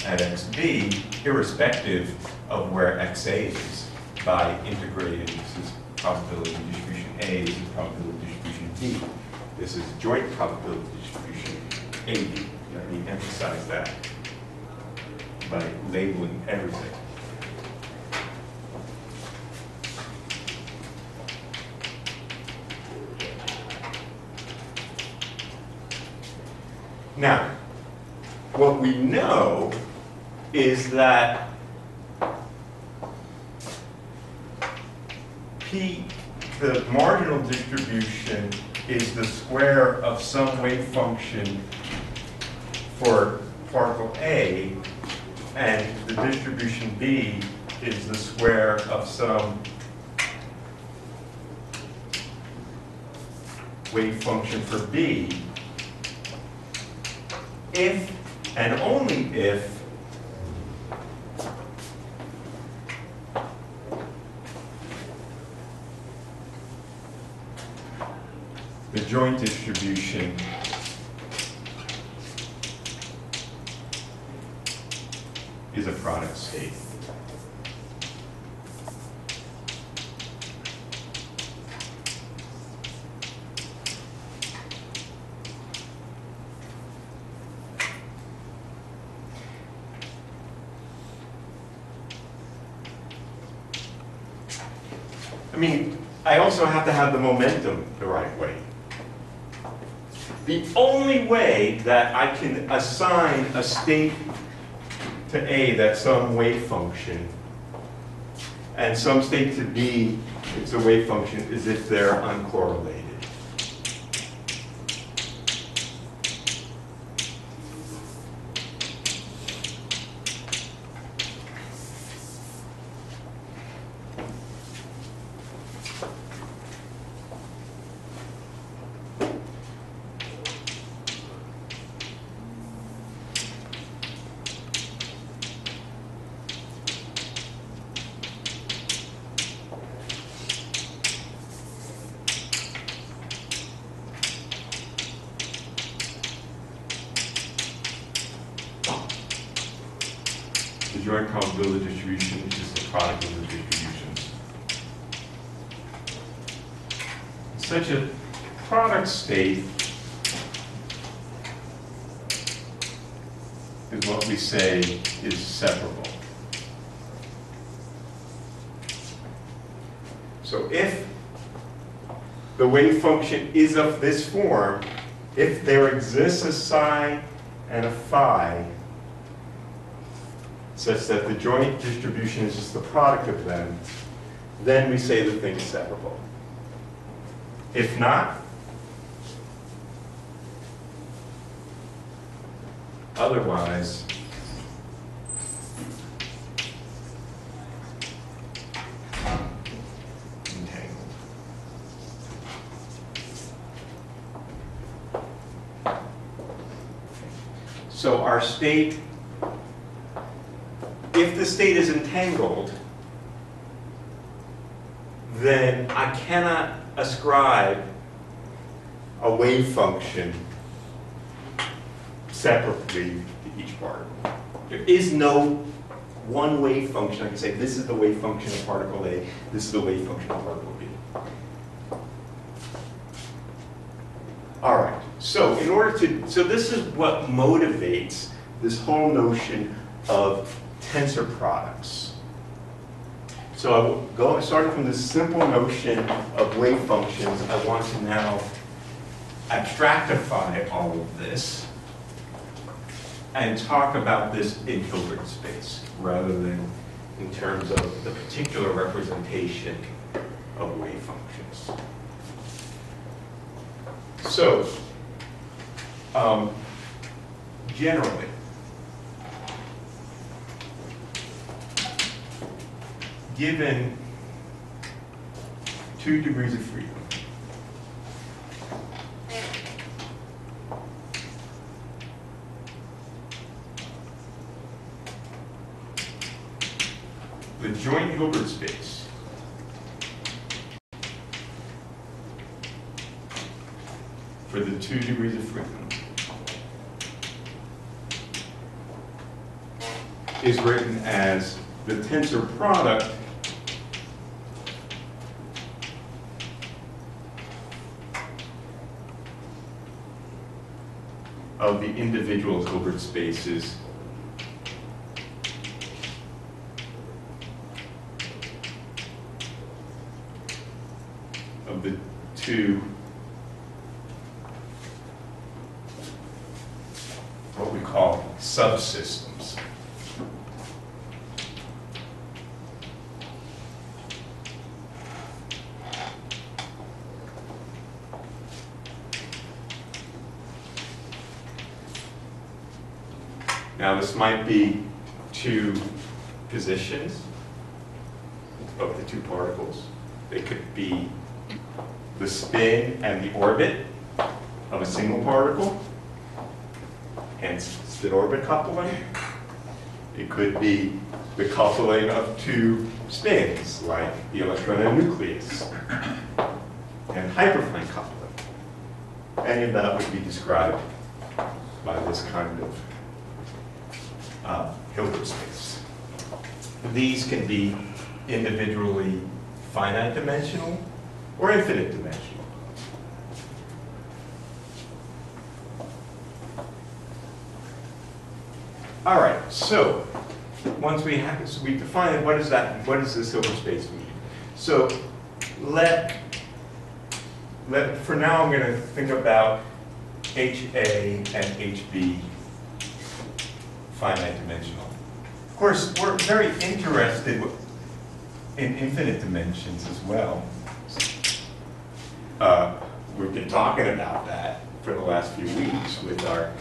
at XB, irrespective of where XA is, by integrating. This is probability distribution A, this is probability distribution B. This is joint probability distribution AB. Let me emphasize that by labeling everything. Now, what we know is that P, the marginal distribution, is the square of some wave function for particle A, and the distribution B is the square of some wave function for B, if and only if the joint distribution is a product state. I mean, I also have to have the momentum the right way. The only way that I can assign a state to A that's some wave function, and some state to B it's a wave function, is if they're uncorrelated. The joint probability distribution is just the product of the distributions. Such a product state is what we say is separable. So if the wave function is of this form, if there exists a psi and a phi, such that the joint distribution is just the product of them, then we say the thing is separable. If not, otherwise, entangled. So our state, if the state is entangled, then I cannot ascribe a wave function separately to each particle. There is no one wave function. I can say this is the wave function of particle A, this is the wave function of particle B. All right, so in order to, so this is what motivates this whole notion of tensor products. So I will go, starting from this simple notion of wave functions, I want to now abstractify all of this and talk about this in Hilbert space, rather than in terms of the particular representation of wave functions. So, generally, given 2 degrees of freedom, the joint Hilbert space for the 2 degrees of freedom is written as the tensor product of the individual Hilbert spaces of the 2 what we call subsystems. Now this might be 2 positions of the 2 particles. They could be the spin and the orbit of a single particle, hence spin-orbit coupling. It could be the coupling of 2 spins, like the electron and nucleus, and hyperplane coupling. Any of that would be described by this kind of Hilbert space. These can be individually finite dimensional or infinite dimensional. All right, so once we have this, we define it, what does this Hilbert space mean? So for now I'm going to think about HA and HB finite dimensional. Of course, we're very interested in infinite dimensions as well. We've been talking about that for the last few weeks with our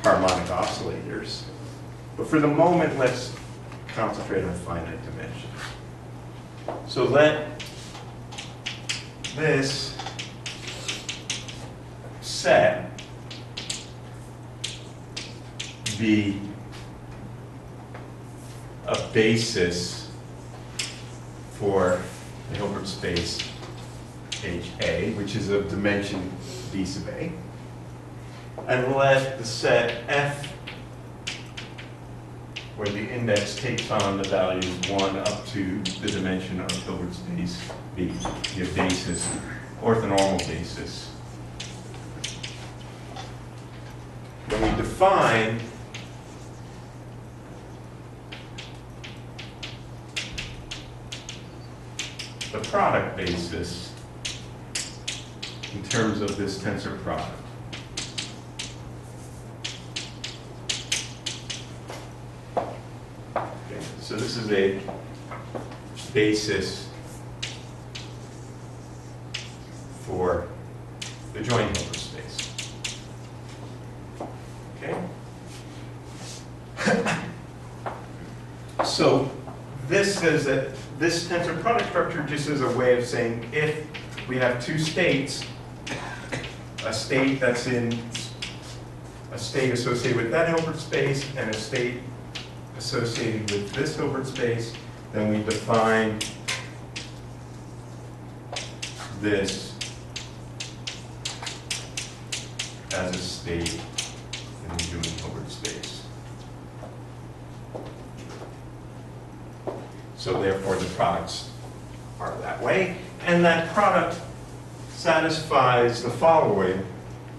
harmonic oscillators. But for the moment, let's concentrate on finite dimensions. So let this set be a basis for the Hilbert space HA, which is of dimension B sub A. And let the set F, where the index takes on the values 1 up to the dimension of Hilbert space B, be a basis, orthonormal basis. When we define the product basis in terms of this tensor product. Okay, so this is a basis for the joint Hilbert space. Okay? So this says that this tensor product structure just is a way of saying if we have 2 states, a state that's in a state associated with that Hilbert space and a state associated with this Hilbert space, then we define this as a state in the joint Hilbert space. So therefore the products are that way. And that product satisfies the following.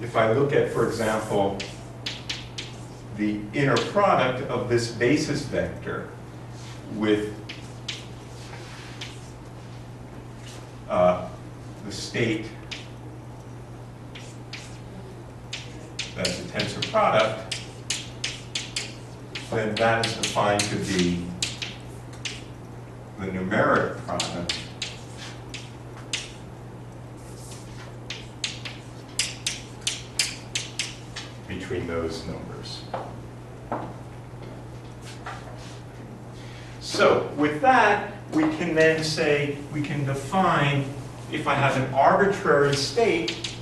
If I look at, for example, the inner product of this basis vector with the state that's a tensor product, then that is defined to be the numeric product between those numbers. So with that, we can then say, we can define, if I have an arbitrary state,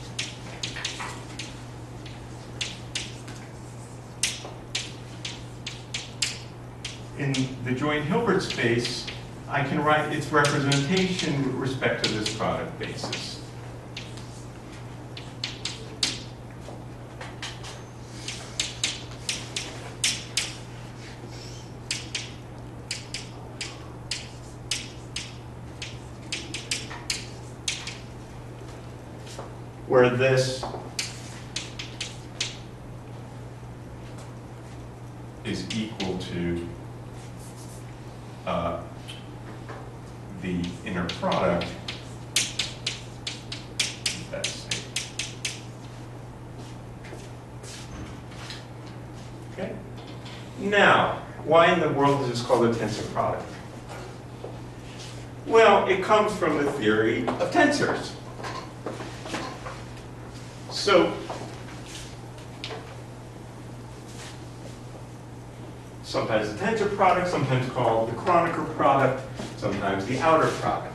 in the joint Hilbert space, I can write its representation with respect to this product basis. Where this is equal to the inner product of that state. Okay? Now, why in the world is this called a tensor product? Well, it comes from the theory of tensors. So, sometimes the tensor product, sometimes called the Kronecker product, sometimes the outer product.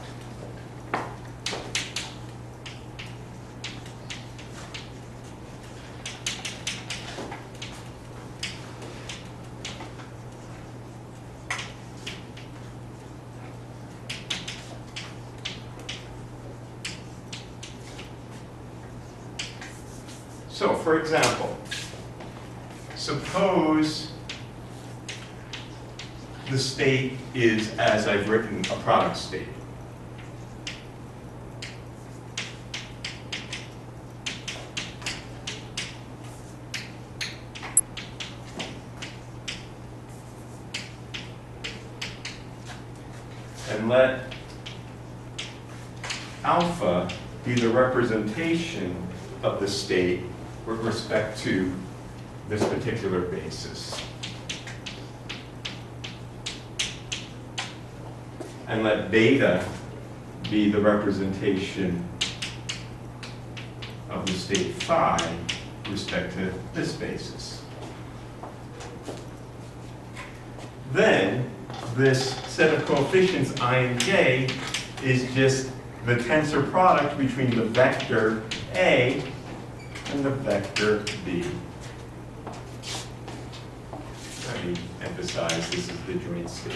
So, for example, suppose the state is, as I've written, a product state. And let alpha be the representation of the state with respect to this particular basis. And let beta be the representation of the state phi with respect to this basis. Then, this set of coefficients I and j is just the tensor product between the vector A and the vector B. Let me emphasize this is the joint state.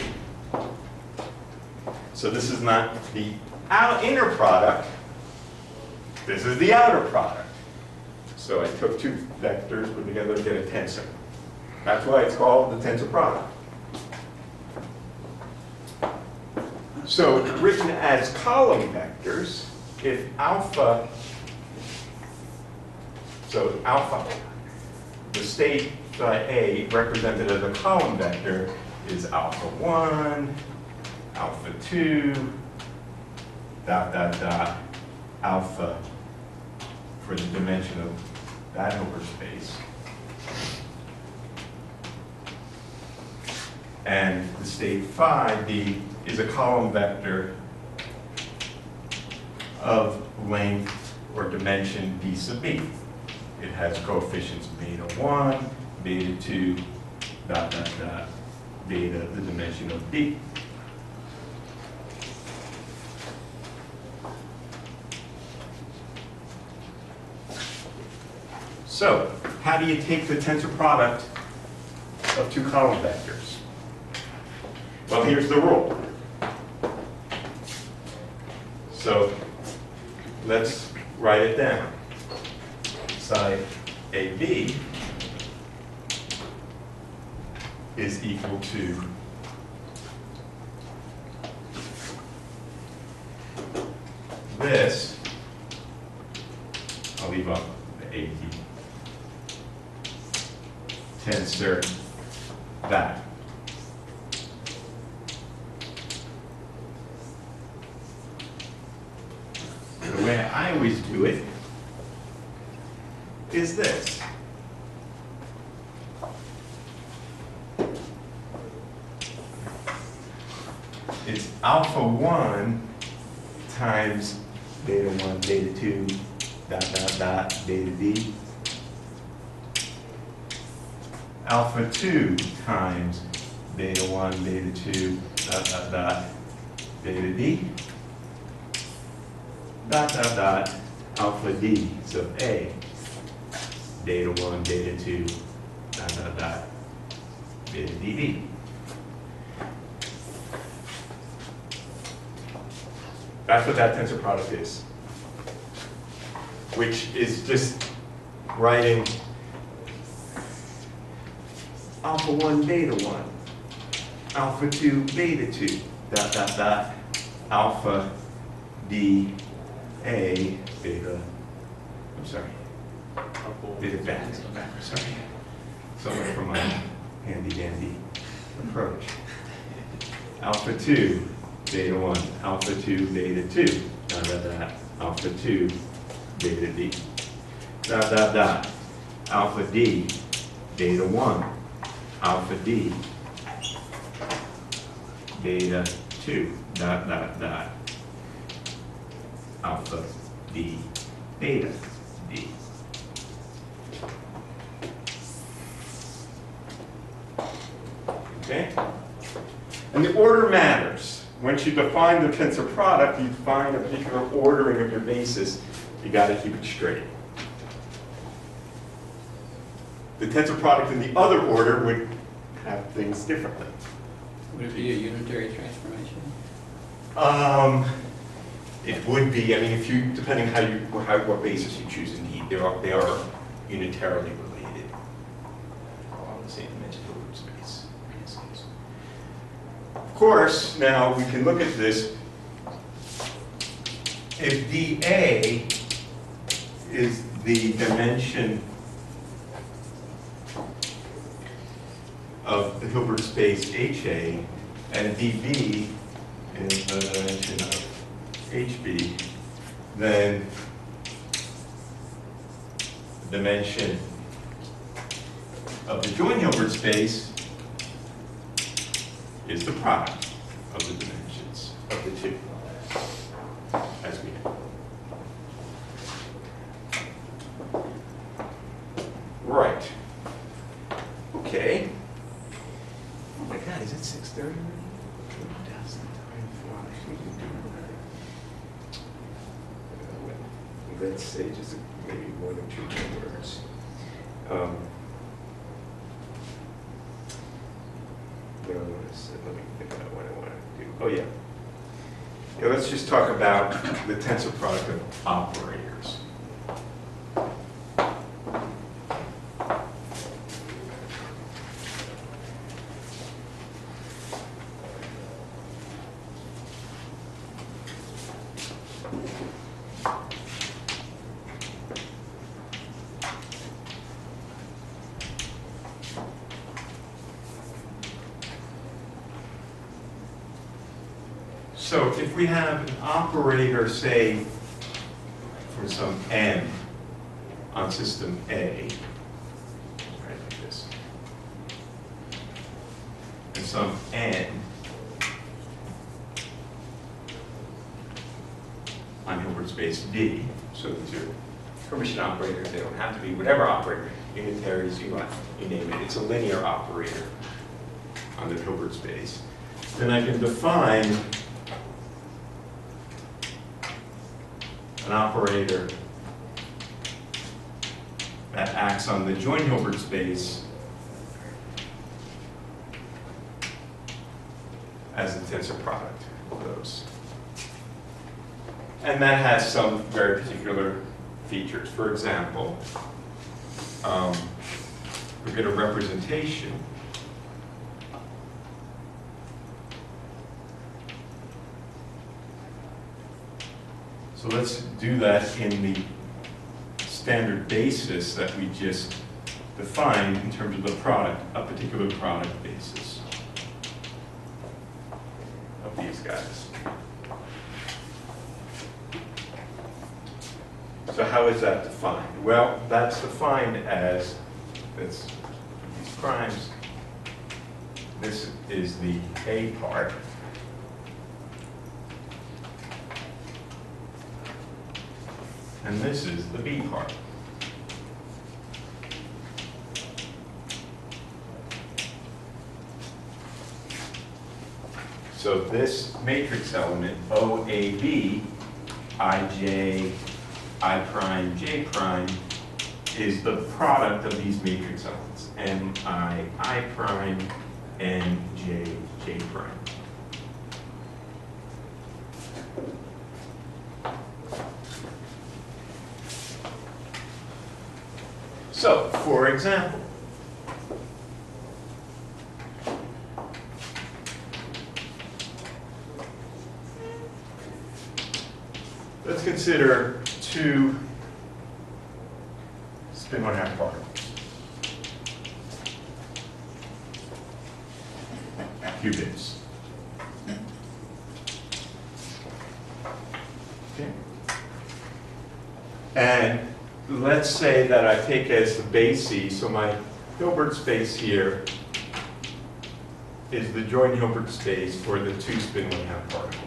So this is not the inner product, this is the outer product. So I took two vectors, put together to get a tensor. That's why it's called the tensor product. So written as column vectors, if alpha, so alpha, the state phi A represented as a column vector is alpha 1, alpha 2, dot, dot, dot, alpha for the dimension of that Hilbert space. And the state phi B is a column vector of length or dimension b sub b. It has coefficients beta 1, beta 2, dot, dot, dot, beta, the dimension of b. So, how do you take the tensor product of two column vectors? Well, here's the rule. So, let's write it down. Psi AB is equal to this. I'll leave up the AB. Tensor that. The way I always do it is this. It's alpha 1 times beta 1, beta 2, dot, dot, dot, beta b, alpha 2 times beta 1, beta 2, dot, dot, dot, beta d, dot, dot, dot, alpha d, so A, beta 1, beta 2, dot, dot, dot, beta db. That's what that tensor product is, which is just writing alpha 1, beta 1, alpha 2, beta 2, dot, dot, dot, alpha d, a, beta, I'm sorry, beta back, sorry. So much for my handy dandy approach. Alpha 2, beta 1, alpha 2, beta 2, dot, dot, dot, alpha 2, beta d, dot, dot, dot, alpha d, beta 1, alpha d, beta 2, dot, dot, dot, alpha d, beta d. Okay? And the order matters. Once you define the tensor product, you find a particular ordering of your basis. You got to keep it straight. The tensor product in the other order would have things differently. Would it be a unitary transformation? It would be. I mean, if you, depending what basis you choose, indeed, they are unitarily related along the same dimension Hilbert space in this case. Of course, now we can look at this. If dA is the dimension of the Hilbert space HA, and dB is the dimension of HB, then the dimension of the joint Hilbert space is the product of the dimensions of the two, as we know. Right. Okay. Oh my God, is it 6:30 already? Let's say just maybe one or two more words. Let me think about what I want to do. Oh, yeah. Yeah, let's just talk about the tensor product of operators. So if we have an operator, say, for some n on system A, right, like this, and some n on Hilbert space D, so these are Hermitian operators, they don't have to be whatever operator, unitaries, you want, you name it, it's a linear operator on the Hilbert space. Then I can define an operator that acts on the joint Hilbert space as the tensor product of those. And that has some very particular features. For example, we get a representation so let's do that in the standard basis that we just defined in terms of the product, a particular product basis of these guys. So how is that defined? Well, that's defined as these primes. This is the A part. And this is the B part. So this matrix element, OAB, IJ, I prime, J prime, is the product of these matrix elements, I prime, and J prime. So, for example, let's consider two spin 1/2 particles. Qubits. Okay. And let's say that I take as the bases, so my Hilbert space here is the joint Hilbert space for the two spin 1/2 particles.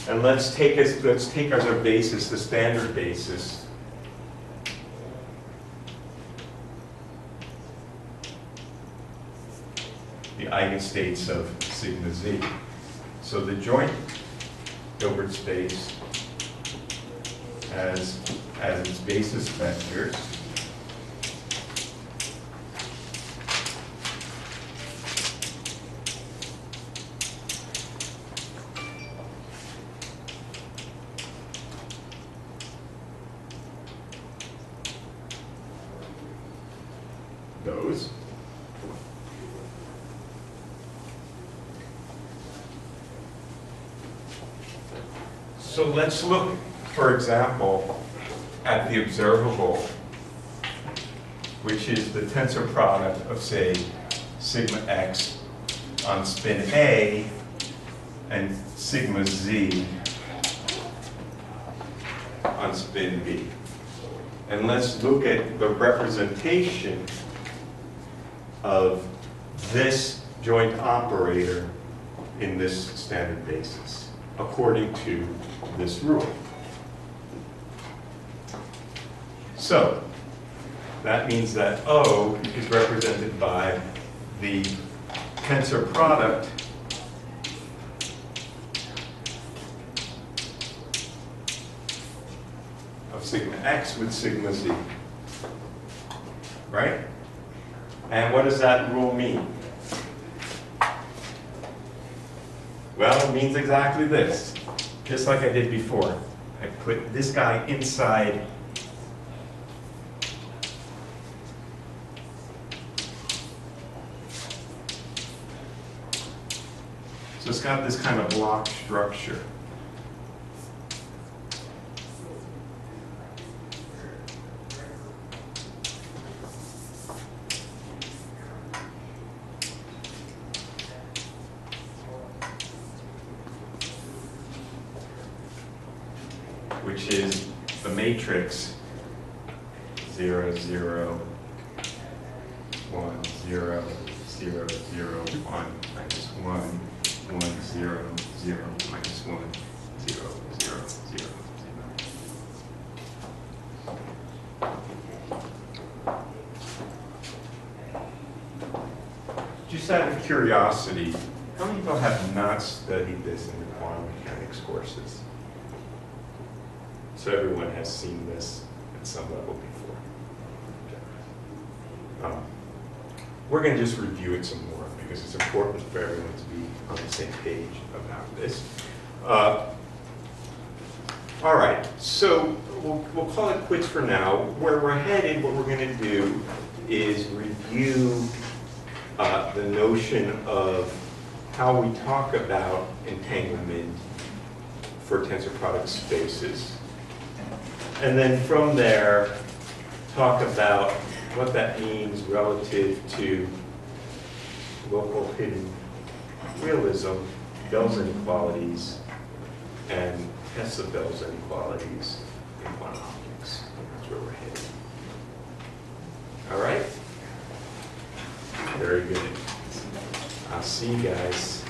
And let's take as our basis, the standard basis, the eigenstates of sigma z. So the joint Hilbert space as its basis vectors those. So let's look, for example, at the observable, which is the tensor product of, say, sigma x on spin A and sigma z on spin B. And let's look at the representation of this joint operator in this standard basis, according to this rule. So that means that O is represented by the tensor product of sigma x with sigma z, right? And what does that rule mean? Well, it means exactly this, just like I did before. I put this guy inside so it's got this kind of block structure. Which is the matrix 0, 0, 1, 0, 0, 0, 1, minus 1, 1, 0, 0, minus 1, 0, 0, 0, 0. Just out of curiosity, how many people have not studied this in the quantum mechanics courses? So everyone has seen this at some level before. Okay. We're going to just review it some more because it's important for everyone to be on the same page about this. All right, so we'll call it quits for now. Where we're headed, what we're going to do is review the notion of how we talk about entanglement for tensor product spaces. And then from there, talk about what that means relative to local hidden realism, Bell's inequalities, and tests of Bell's inequalities in quantum optics. That's where we're headed. All right? Very good. I'll see you guys.